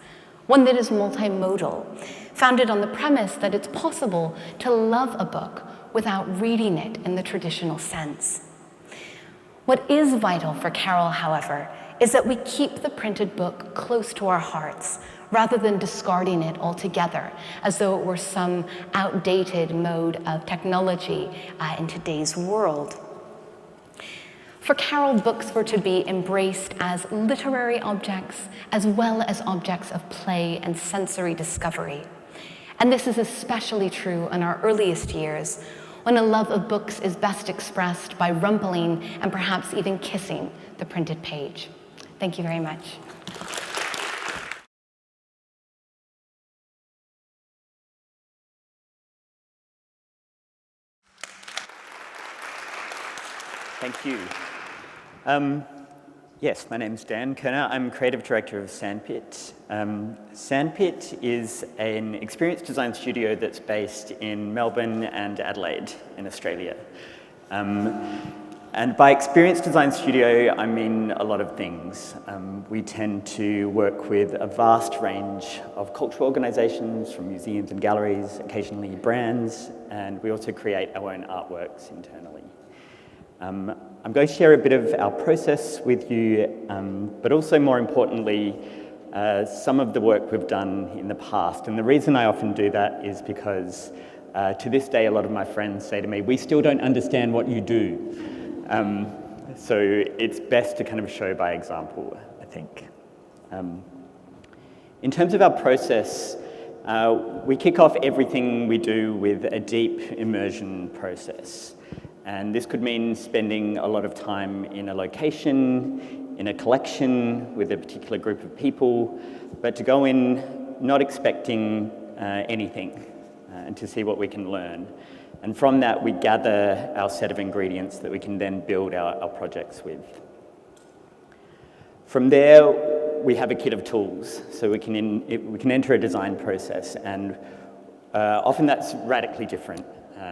one that is multimodal, founded on the premise that it's possible to love a book without reading it in the traditional sense. What is vital for Carol, however, is that we keep the printed book close to our hearts, rather than discarding it altogether, as though it were some outdated mode of technology in today's world. For Carol, books were to be embraced as literary objects, as well as objects of play and sensory discovery. And this is especially true in our earliest years, when a love of books is best expressed by rumpling and perhaps even kissing the printed page. Thank you very much. Thank you. Yes, my name's Dan Koerner. I'm creative director of Sandpit. Sandpit is an experience design studio that's based in Melbourne and Adelaide in Australia. And by experience design studio, I mean a lot of things. We tend to work with a vast range of cultural organisations, from museums and galleries, occasionally brands, and we also create our own artworks internally. I'm going to share a bit of our process with you, but also more importantly, some of the work we've done in the past. And the reason I often do that is because to this day, a lot of my friends say to me, we still don't understand what you do. So it's best to kind of show by example, I think. In terms of our process, we kick off everything we do with a deep immersion process. And this could mean spending a lot of time in a location, in a collection with a particular group of people, but to go in not expecting anything and to see what we can learn. And from that, we gather our set of ingredients that we can then build our projects with. From there, we have a kit of tools, so we can enter a design process, and often that's radically different.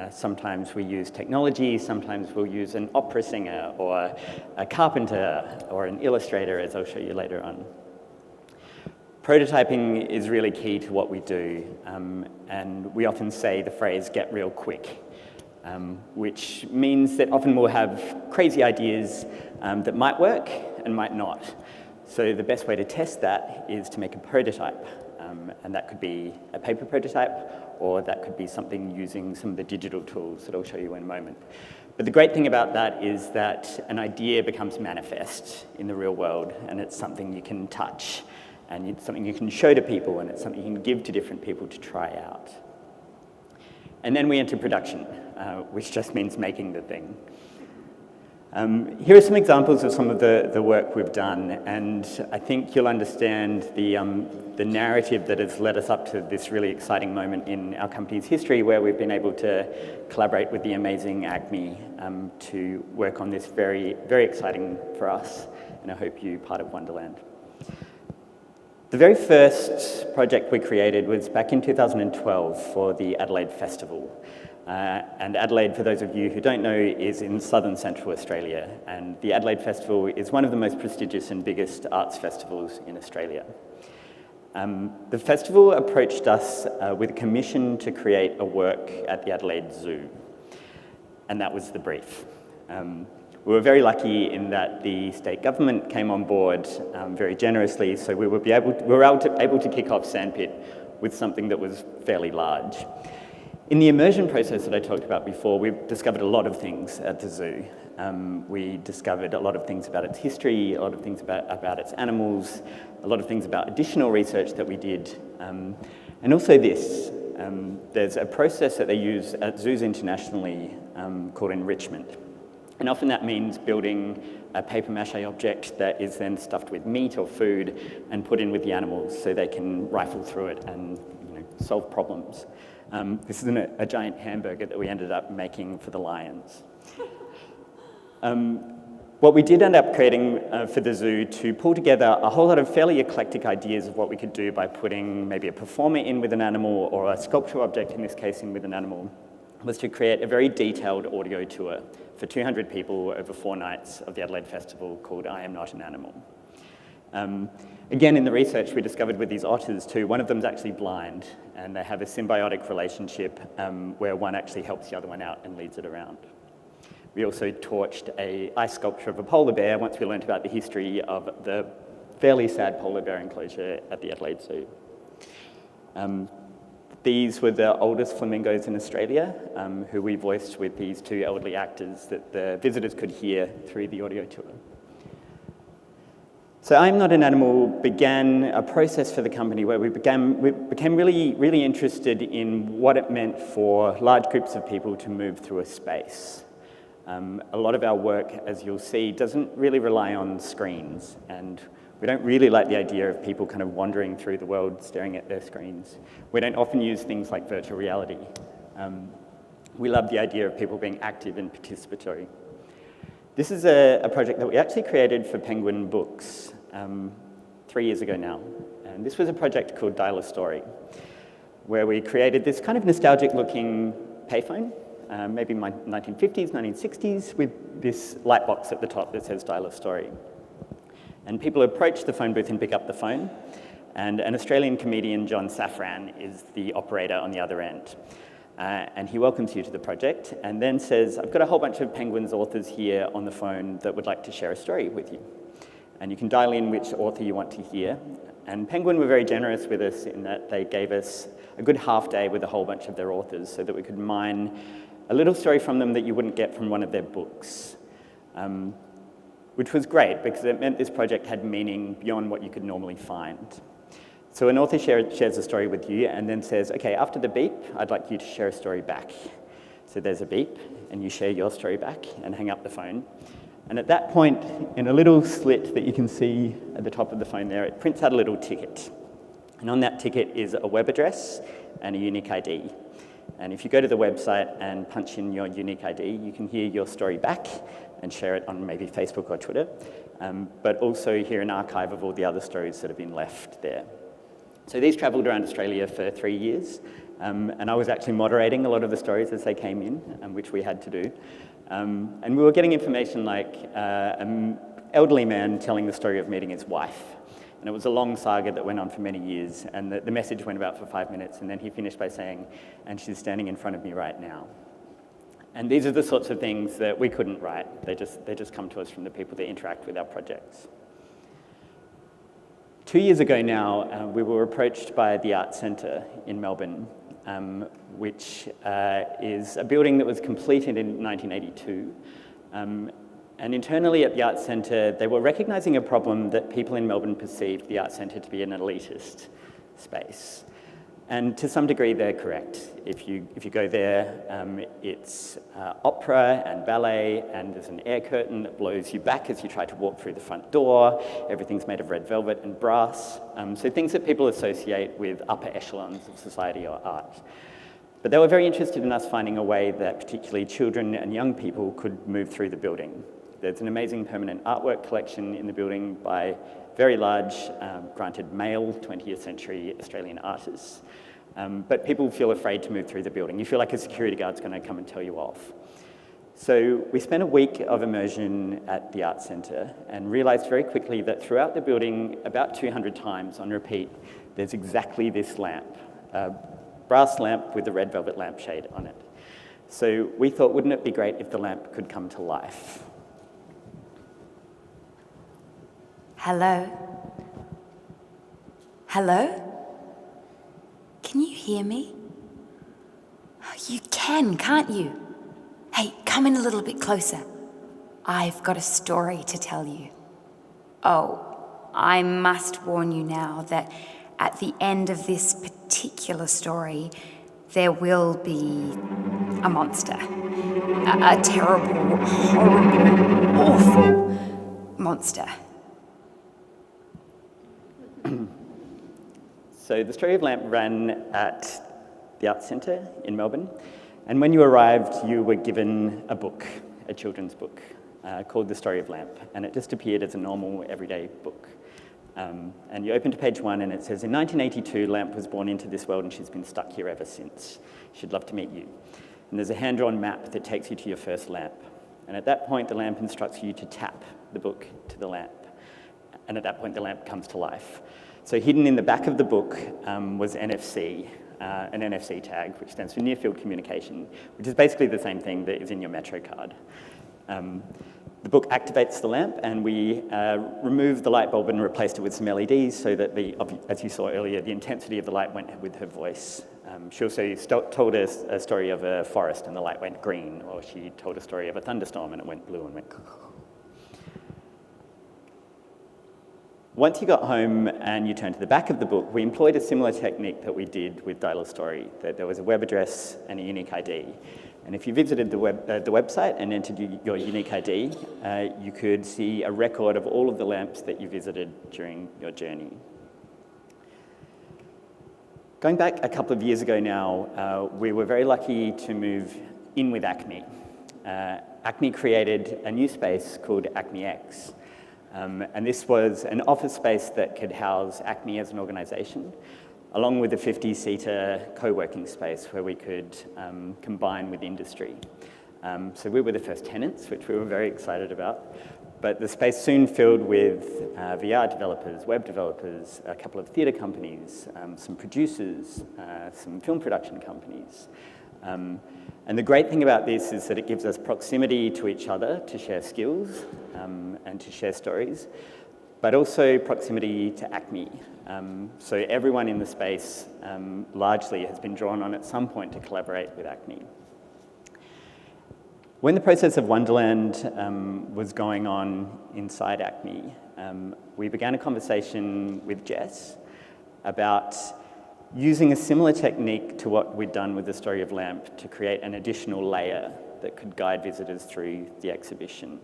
Sometimes we use technology, sometimes we'll use an opera singer or a carpenter or an illustrator, as I'll show you later on. Prototyping is really key to what we do, and we often say the phrase, get real quick, which means that often we'll have crazy ideas that might work and might not. So the best way to test that is to make a prototype, and that could be a paper prototype, or that could be something using some of the digital tools that I'll show you in a moment. But the great thing about that is that an idea becomes manifest in the real world, and it's something you can touch, and it's something you can show to people, and it's something you can give to different people to try out. And then we enter production, which just means making the thing. Here are some examples of some of the work we've done, and I think you'll understand the narrative that has led us up to this really exciting moment in our company's history, where we've been able to collaborate with the amazing ACMI to work on this very, very exciting for us, and I hope you part of Wonderland. The very first project we created was back in 2012 for the Adelaide Festival. And Adelaide, for those of you who don't know, is in southern central Australia. And the Adelaide Festival is one of the most prestigious and biggest arts festivals in Australia. The festival approached us with a commission to create a work at the Adelaide Zoo. And that was the brief. We were very lucky in that the state government came on board very generously, so we were able to kick off Sandpit with something that was fairly large. In the immersion process that I talked about before, we discovered a lot of things at the zoo. We discovered a lot of things about its history, a lot of things about its animals, a lot of things about additional research that we did, and also this. There's a process that they use at zoos internationally called enrichment. And often that means building a paper mache object that is then stuffed with meat or food and put in with the animals so they can rifle through it and solve problems. This is a giant hamburger that we ended up making for the lions. What we did end up creating for the zoo to pull together a whole lot of fairly eclectic ideas of what we could do by putting maybe a performer in with an animal or a sculptural object, in this case, in with an animal, was to create a very detailed audio tour for 200 people over 4 nights of the Adelaide Festival called I Am Not an Animal. Again, in the research we discovered with these otters too, one of them's actually blind, and they have a symbiotic relationship where one actually helps the other one out and leads it around. We also torched an ice sculpture of a polar bear once we learned about the history of the fairly sad polar bear enclosure at the Adelaide Zoo. These were the oldest flamingos in Australia, who we voiced with these 2 elderly actors that the visitors could hear through the audio tour. So I'm Not an Animal began a process for the company where we became really, really interested in what it meant for large groups of people to move through a space. A lot of our work, as you'll see, doesn't really rely on screens, and we don't really like the idea of people kind of wandering through the world staring at their screens. We don't often use things like virtual reality. We love the idea of people being active and participatory. This is a project that we actually created for Penguin Books 3 years ago now. And this was a project called Dial a Story, where we created this kind of nostalgic-looking payphone, maybe 1950s, 1960s, with this light box at the top that says Dial a Story. And people approach the phone booth and pick up the phone, and an Australian comedian, John Safran, is the operator on the other end. And he welcomes you to the project and then says, I've got a whole bunch of Penguin's authors here on the phone that would like to share a story with you. And you can dial in which author you want to hear. And Penguin were very generous with us in that they gave us a good half day with a whole bunch of their authors so that we could mine a little story from them that you wouldn't get from one of their books. Which was great because it meant this project had meaning beyond what you could normally find. So an author shares a story with you and then says, okay, after the beep, I'd like you to share a story back. So there's a beep, and you share your story back and hang up the phone. And at that point, in a little slit that you can see at the top of the phone there, it prints out a little ticket. And on that ticket is a web address and a unique ID. And if you go to the website and punch in your unique ID, you can hear your story back and share it on maybe Facebook or Twitter, but also hear an archive of all the other stories that have been left there. So these travelled around Australia for 3 years, and I was actually moderating a lot of the stories as they came in, which we had to do. And we were getting information like an elderly man telling the story of meeting his wife. And it was a long saga that went on for many years, and the message went about for 5 minutes, and then he finished by saying, and she's standing in front of me right now. And these are the sorts of things that we couldn't write. They just come to us from the people that interact with our projects. 2 years ago now, we were approached by the Arts Centre in Melbourne, which is a building that was completed in 1982. And internally at the Arts Centre, they were recognising a problem that people in Melbourne perceived the Arts Centre to be an elitist space. And to some degree, they're correct. If you go there, it's opera and ballet, and there's an air curtain that blows you back as you try to walk through the front door. Everything's made of red velvet and brass. So things that people associate with upper echelons of society or art. But they were very interested in us finding a way that particularly children and young people could move through the building. There's an amazing permanent artwork collection in the building by very large, granted male 20th century Australian artists. But people feel afraid to move through the building. You feel like a security guard's going to come and tell you off. So we spent a week of immersion at the Art Centre and realised very quickly that throughout the building, about 200 times on repeat, there's exactly this lamp, a brass lamp with a red velvet lampshade on it. So we thought, wouldn't it be great if the lamp could come to life? Hello? Hello? Can you hear me? You can, can't you? Hey, come in a little bit closer. I've got a story to tell you. Oh, I must warn you now that at the end of this particular story, there will be a monster. A terrible, horrible, awful monster. So the Story of Lamp ran at the Art Centre in Melbourne, and when you arrived, you were given a book, a children's book, called The Story of Lamp, and it just appeared as a normal, everyday book. And you open to page 1, and it says, in 1982, Lamp was born into this world, and she's been stuck here ever since. She'd love to meet you. And there's a hand-drawn map that takes you to your first lamp. And at that point, the lamp instructs you to tap the book to the lamp. And at that point, the lamp comes to life. So hidden in the back of the book was NFC, an NFC tag, which stands for Near Field Communication, which is basically the same thing that is in your Metro card. The book activates the lamp, and we removed the light bulb and replaced it with some LEDs so that, as you saw earlier, the intensity of the light went with her voice. She also told us a story of a forest and the light went green, or she told a story of a thunderstorm and it went blue and went... Once you got home and you turned to the back of the book, we employed a similar technique that we did with Dial a Story, that there was a web address and a unique ID. And if you visited the website and entered your unique ID, you could see a record of all of the lamps that you visited during your journey. Going back a couple of years ago now, we were very lucky to move in with ACMI. ACMI created a new space called ACMI X. And this was an office space that could house ACMI as an organisation, along with a 50-seater co-working space where we could combine with industry. So we were the first tenants, which we were very excited about. But the space soon filled with VR developers, web developers, a couple of theatre companies, some producers, some film production companies. And the great thing about this is that it gives us proximity to each other to share skills and to share stories, but also proximity to ACMI. So everyone in the space largely has been drawn on at some point to collaborate with ACMI. When the process of Wonderland was going on inside ACMI, we began a conversation with Jess about using a similar technique to what we'd done with the Story of Lamp to create an additional layer that could guide visitors through the exhibition.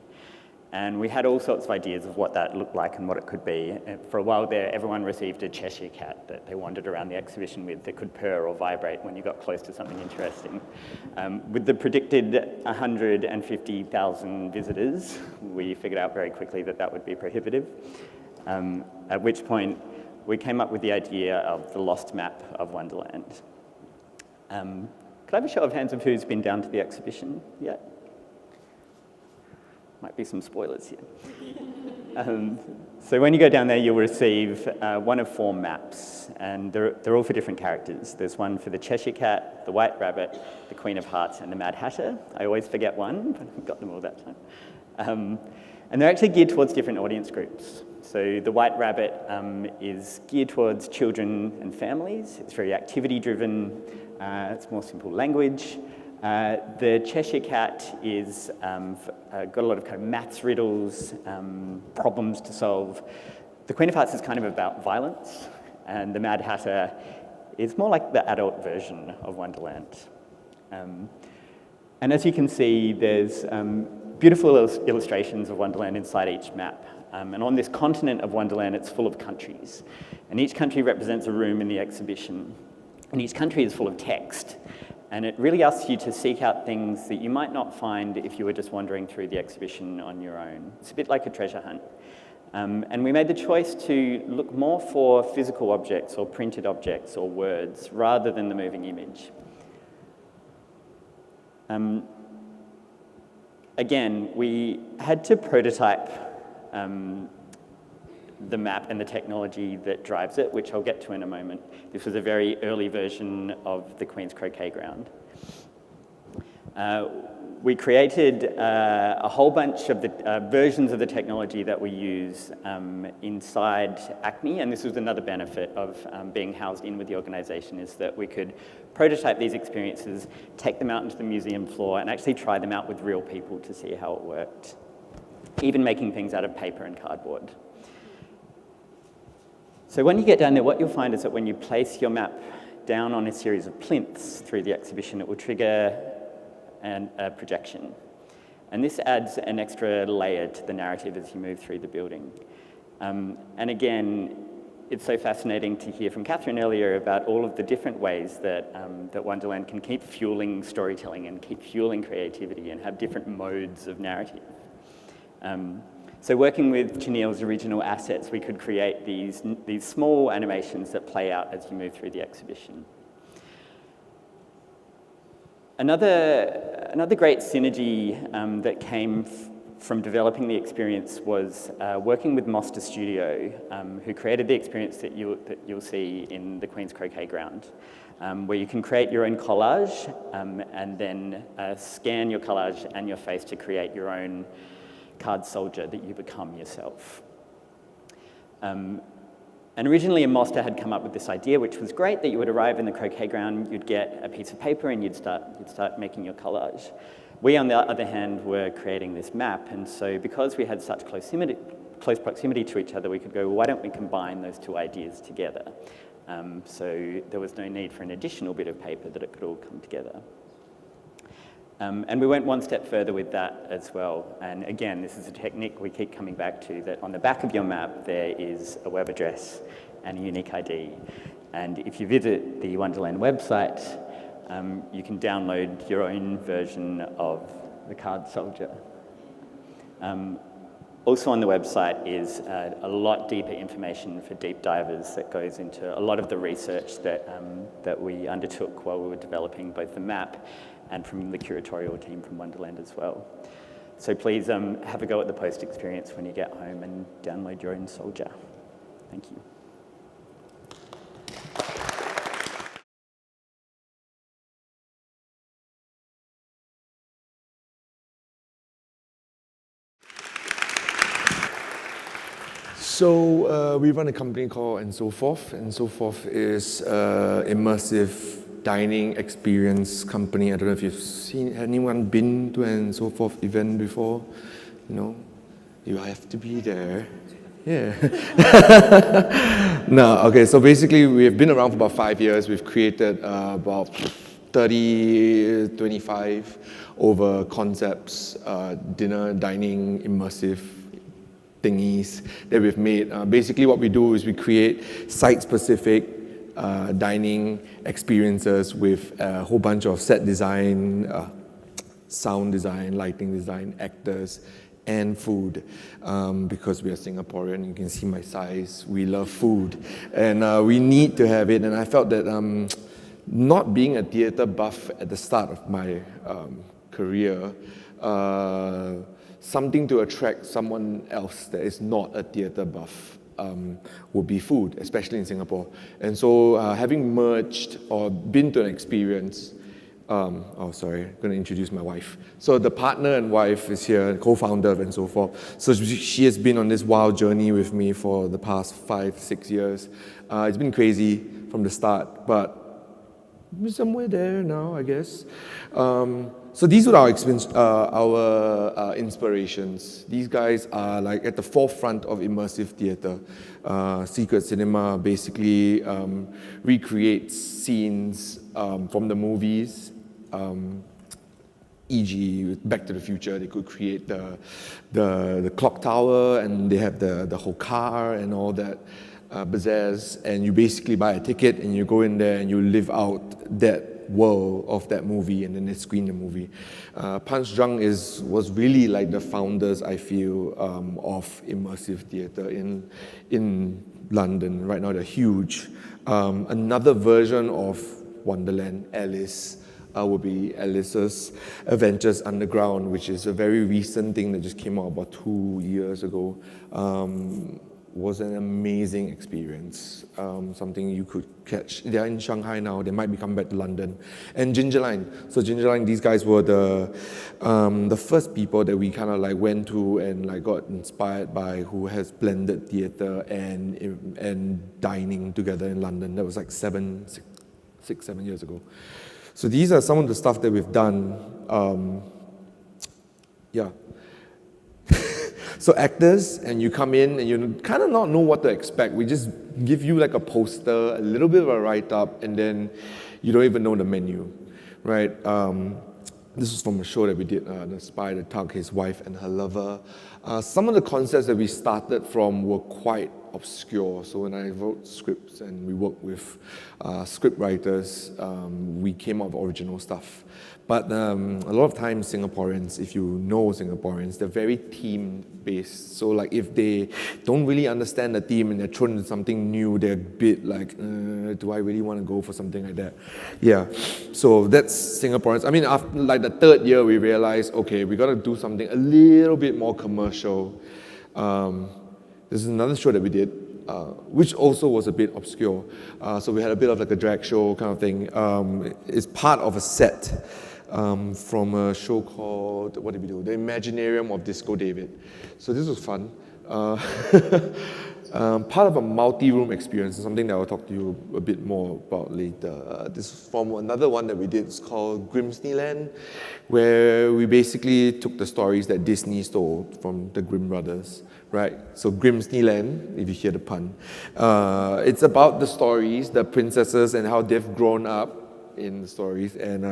And we had all sorts of ideas of what that looked like and what it could be. And for a while there, everyone received a Cheshire cat that they wandered around the exhibition with that could purr or vibrate when you got close to something interesting. With the predicted 150,000 visitors, we figured out very quickly that that would be prohibitive, at which point we came up with the idea of the Lost Map of Wonderland. Could I have a show of hands of who's been down to the exhibition yet? Might be some spoilers here. So when you go down there, you'll receive one of 4 maps, and they're all for different characters. There's one for the Cheshire Cat, the White Rabbit, the Queen of Hearts, and the Mad Hatter. I always forget one, but I've got them all that time. And they're actually geared towards different audience groups. So the White Rabbit is geared towards children and families. It's very activity-driven. It's more simple language. The Cheshire Cat is got a lot of kind of maths riddles, problems to solve. The Queen of Hearts is kind of about violence, and the Mad Hatter is more like the adult version of Wonderland. And as you can see, there's beautiful illustrations of Wonderland inside each map. And on this continent of Wonderland, it's full of countries. And each country represents a room in the exhibition. And each country is full of text. And it really asks you to seek out things that you might not find if you were just wandering through the exhibition on your own. It's a bit like a treasure hunt. And we made the choice to look more for physical objects or printed objects or words rather than the moving image. Again, we had to prototype the map and the technology that drives it, which I'll get to in a moment. This was a very early version of the Queen's Croquet Ground. We created a whole bunch of the versions of the technology that we use inside ACMI, and this was another benefit of being housed in with the organisation, is that we could prototype these experiences, take them out into the museum floor, and actually try them out with real people to see how it worked, even making things out of paper and cardboard. So when you get down there, what you'll find is that when you place your map down on a series of plinths through the exhibition, it will trigger a projection. And this adds an extra layer to the narrative as you move through the building. And again, it's so fascinating to hear from Katherine earlier about all of the different ways that, that Wonderland can keep fueling storytelling and keep fueling creativity and have different modes of narrative. So working with Tenniel's original assets, we could create these small animations that play out as you move through the exhibition. Another great synergy that came from developing the experience was working with Moster Studio, who created the experience that you'll see in the Queen's Croquet Ground, where you can create your own collage and then scan your collage and your face to create your own card soldier that you become yourself. And originally, Moster had come up with this idea, which was great, that you would arrive in the croquet ground, you'd get a piece of paper, and you'd start making your collage. We, on the other hand, were creating this map, and so because we had such close proximity to each other, we could go, well, why don't we combine those two ideas together? So there was no need for an additional bit of paper, that it could all come together. And we went one step further with that as well. And again, this is a technique we keep coming back to, that on the back of your map, there is a web address and a unique ID. And if you visit the Wonderland website, you can download your own version of the card soldier. Also on the website is a lot deeper information for deep divers that goes into a lot of the research that we undertook while we were developing both the map and from the curatorial team from Wonderland as well. So please have a go at the post experience when you get home and download your own soldier. Thank you. So we run a company called Andsoforth. Andsoforth is immersive dining experience company. I don't know if you've seen, anyone been to an Andsoforth event before? No? You have to be there. Yeah. No, okay, so basically we have been around for about 5 years. We've created about 30, 25 over concepts, dinner, dining, immersive thingies that we've made. Basically what we do is we create site-specific dining experiences with a whole bunch of set design, sound design, lighting design, actors, and food. Because we are Singaporean, you can see my size, we love food. And we need to have it, and I felt that not being a theatre buff at the start of my career, something to attract someone else that is not a theatre buff would be food, especially in Singapore. And so having merged or been to an experience, oh sorry, I'm going to introduce my wife. So the partner and wife is here, co-founder of Andsoforth. So she has been on this wild journey with me for the past 5-6 years. It's been crazy from the start, but we're somewhere there now, I guess. So these were our inspirations. These guys are like at the forefront of immersive theatre. Secret Cinema basically recreates scenes from the movies. E.g., Back to the Future, they could create the clock tower, and they have the whole car and all that bazaars. And you basically buy a ticket and you go in there and you live out that world of that movie, and then they screen the movie. Punch Drunk was really like the founders, I feel, of immersive theatre in London. Right now they're huge. Another version of Wonderland, Alice, would be Alice's Avengers Underground, which is a very recent thing that just came out about 2 years ago. Was an amazing experience, something you could catch. They're in Shanghai now, they might be coming back to London. And Gingerline. So Gingerline, these guys were the first people that we kind of like went to and like got inspired by, who has blended theatre and dining together in London. That was like 7 years ago. So these are some of the stuff that we've done. Yeah. So actors, and you come in and you kind of not know what to expect. We just give you like a poster, a little bit of a write-up, and then you don't even know the menu, right? This was from a show that we did, The Spy, the Tug, His Wife and Her Lover. Some of the concepts that we started from were quite obscure. So when I wrote scripts and we worked with script writers, we came up with original stuff. But a lot of times Singaporeans, if you know Singaporeans, they're very theme-based. So like if they don't really understand the theme and they're thrown into something new, they're a bit like, do I really want to go for something like that? Yeah, so that's Singaporeans. I mean, after like the third year, we realized, okay, we got to do something a little bit more commercial. This is another show that we did, which also was a bit obscure. So we had a bit of like a drag show kind of thing. It's part of a set from a show called, what did we do? The Imaginarium of Disco David. So this was fun. Part of a multi-room experience, something that I'll talk to you a bit more about later. This is from another one that we did. It's called Grimsneyland, where we basically took the stories that Disney stole from the Grimm brothers, right? So Grimsneyland, if you hear the pun, it's about the stories, the princesses, and how they've grown up in the stories, and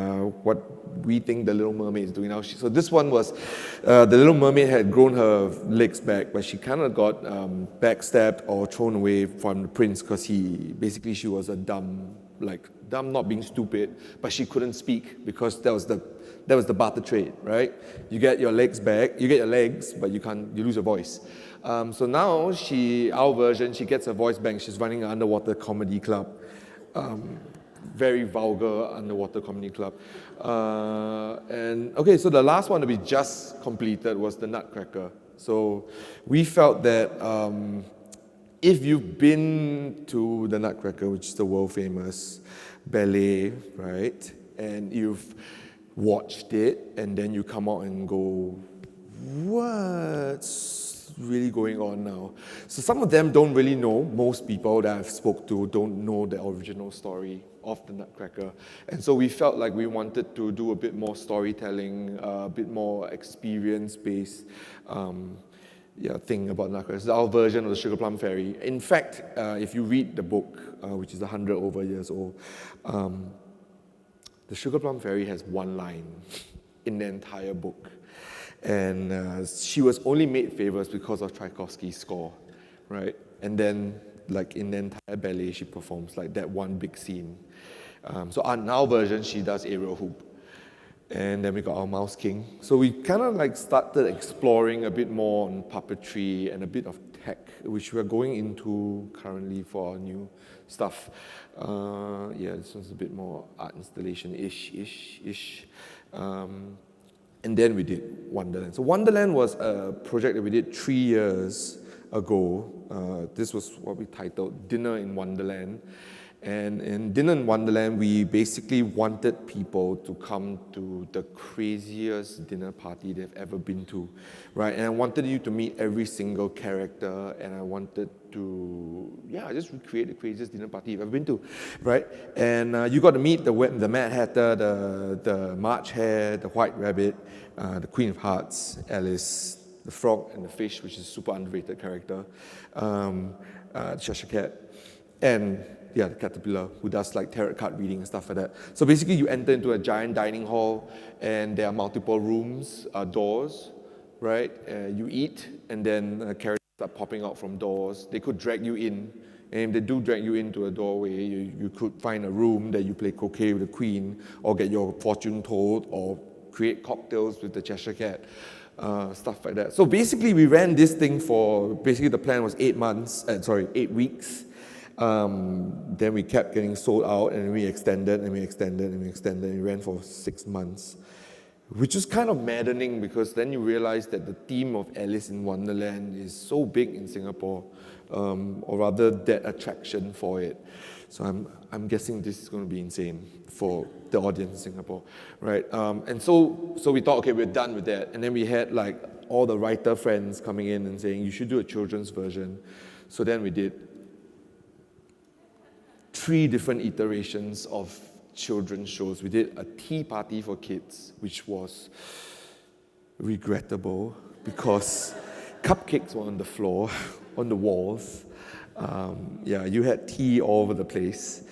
what we think the Little Mermaid is doing now. So this one was, the Little Mermaid had grown her legs back, but she kind of got backstabbed or thrown away from the prince because she was a dumb, not being stupid, but she couldn't speak because that was the barter trade, right? You get your legs back, you get your legs, but you lose your voice. So now our version, she gets her voice back. She's running an underwater comedy club. Very vulgar underwater comedy club. And okay, so the last one that we just completed was the Nutcracker. So we felt that if you've been to the Nutcracker, which is the world famous ballet, right, and you've watched it, and then you come out and go, what's really going on now? So some of them don't really know. Most people that I've spoke to don't know the original story of the Nutcracker. And so we felt like we wanted to do a bit more storytelling, a bit more experience-based thing about Nutcracker. It's our version of the Sugar Plum Fairy. In fact, if you read the book, which is 100 over years old, the Sugar Plum Fairy has one line in the entire book. And she was only made famous because of Tchaikovsky's score, right? And then, like in the entire ballet, she performs like that one big scene. So in our version, she does aerial hoop. And then we got our Mouse King. So we kind of like started exploring a bit more on puppetry and a bit of tech, which we're going into currently for our new stuff. This one's a bit more art installation-ish. And then we did Wonderland. So Wonderland was a project that we did 3 years ago. This was what we titled Dinner in Wonderland. And in Dinner in Wonderland, we basically wanted people to come to the craziest dinner party they've ever been to, right? And I wanted you to meet every single character, and I wanted to, just recreate the craziest dinner party you've ever been to, right? And you got to meet the Mad Hatter, the March Hare, the White Rabbit, the Queen of Hearts, Alice, the Frog and the Fish, which is a super underrated character, Cheshire Cat, and the caterpillar, who does like tarot card reading and stuff like that. So basically you enter into a giant dining hall, and there are multiple rooms, doors, right? You eat, and then characters are popping out from doors. They could drag you in And if they do drag you into a doorway, you could find a room that you play croquet with the queen, or get your fortune told, or create cocktails with the Cheshire Cat, stuff like that. So basically, we ran this thing for, basically the plan was 8 weeks. Then we kept getting sold out, and we extended, and we extended, and we extended, and we ran for 6 months. Which is kind of maddening, because then you realize that the theme of Alice in Wonderland is so big in Singapore, or rather that attraction for it. So I'm guessing this is going to be insane for the audience in Singapore, right? And so we thought, okay, we're done with that. And then we had like all the writer friends coming in and saying, you should do a children's version. So then we did 3 different iterations of children's shows. We did a tea party for kids, which was regrettable because cupcakes were on the floor, on the walls. You had tea all over the place.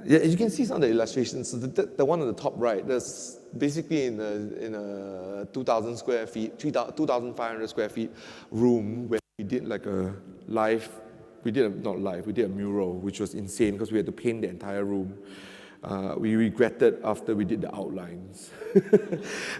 You can see some of the illustrations. So the one on the top right, there's basically in a 2,000 square feet, 2,500 square feet room where we did like a live. We did a mural, which was insane because we had to paint the entire room. We regretted after we did the outlines.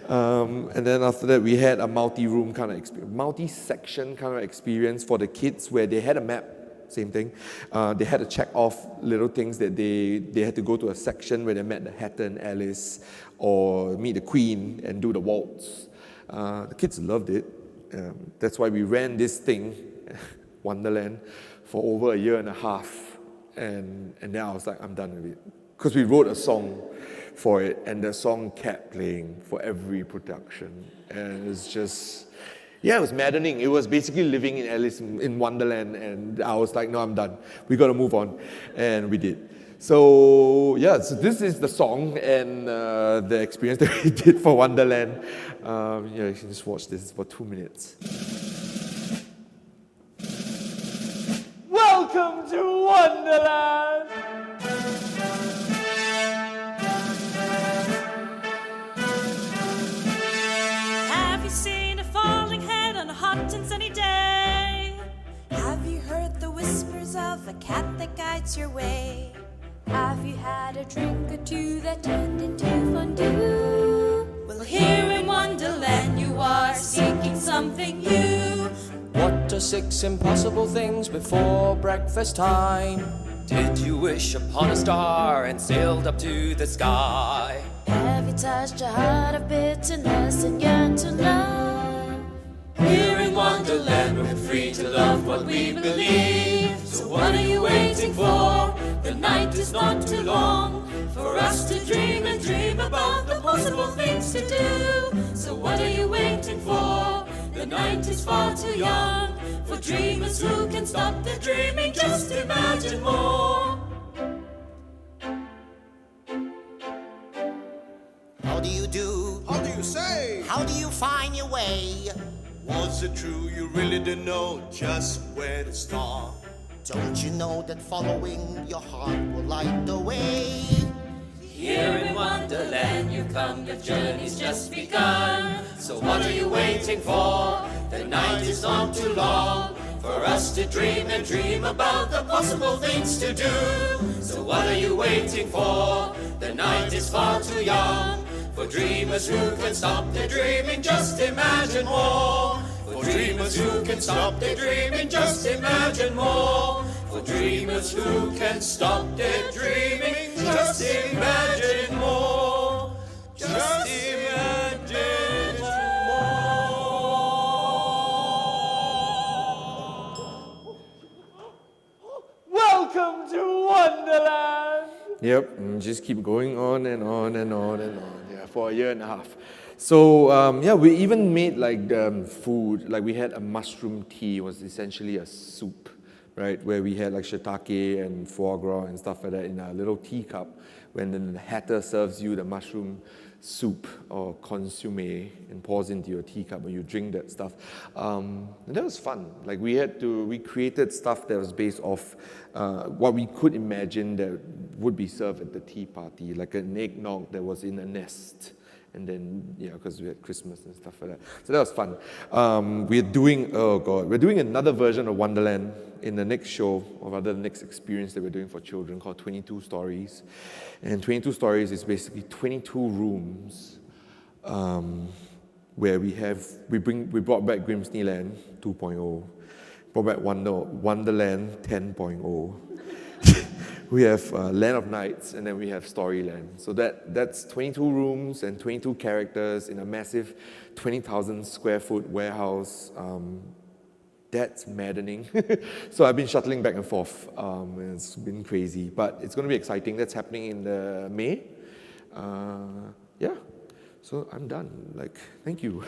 And then after that, we had a multi-room kind of experience, multi-section kind of experience for the kids where they had a map, same thing. They had to check off little things that they had to go to a section where they met the Hatter and Alice, or meet the Queen and do the waltz. The kids loved it. That's why we ran this thing, Wonderland, for over 1.5 years. And then I was like, I'm done with it. Because we wrote a song for it, and the song kept playing for every production. And it's just, it was maddening. It was basically living in Alice in Wonderland, and I was like, no, I'm done. We got to move on. And we did. So this is the song and the experience that we did for Wonderland. You can just watch this for 2 minutes. Welcome to Wonderland! Have you seen a falling head on a hot and sunny day? Have you heard the whispers of a cat that guides your way? Have you had a drink or two that turned into fondue? Well, here in Wonderland you are seeking something new. What are 6 impossible things before breakfast time? Did you wish upon a star and sailed up to the sky? Have you touched a heart of bitterness and yearned to love? Here in Wonderland we're free to love what we believe. So what are you waiting for? The night is not too long for us to dream and dream about the possible things to do. So what are you waiting for? The night is far too young for dreamers who can stop their dreaming. Just imagine more. How do you do? How do you say? How do you find your way? Was it true you really didn't know just where to start? Don't you know that following your heart will light the way? Here in Wonderland you come, your journey's just begun. So what are you waiting for? The night is not too long for us to dream and dream about the possible things to do. So what are you waiting for? The night is far too young for dreamers who can stop their dreaming. Just imagine more. For dreamers who can stop their dreaming. Just imagine more. For dreamers who can stop their dreaming. Just imagine more. Just imagine more. Welcome to Wonderland! Yep, and just keep going on and on and on and on. For 1.5 years. So we even made like food. Like we had a mushroom tea. It was essentially a soup, right? Where we had like shiitake and foie gras and stuff like that in a little teacup. When the Hatter serves you the mushroom soup or consomme and pours into your teacup and you drink that stuff. And that was fun. Like we created stuff that was based off what we could imagine that would be served at the tea party, like an eggnog that was in a nest. And then, yeah, because we had Christmas and stuff like that. So that was fun. We're doing another version of Wonderland in the next show, or rather the next experience that we're doing for children, called 22 Stories. And 22 Stories is basically 22 rooms where we brought back Grimsneyland 2.0, brought back Wonderland 10.0. We have Land of Nights, and then we have Storyland. So that's 22 rooms and 22 characters in a massive 20,000 square foot warehouse. That's maddening. So I've been shuttling back and forth. It's been crazy, but it's going to be exciting. That's happening in May. Yeah. So I'm done. Thank you.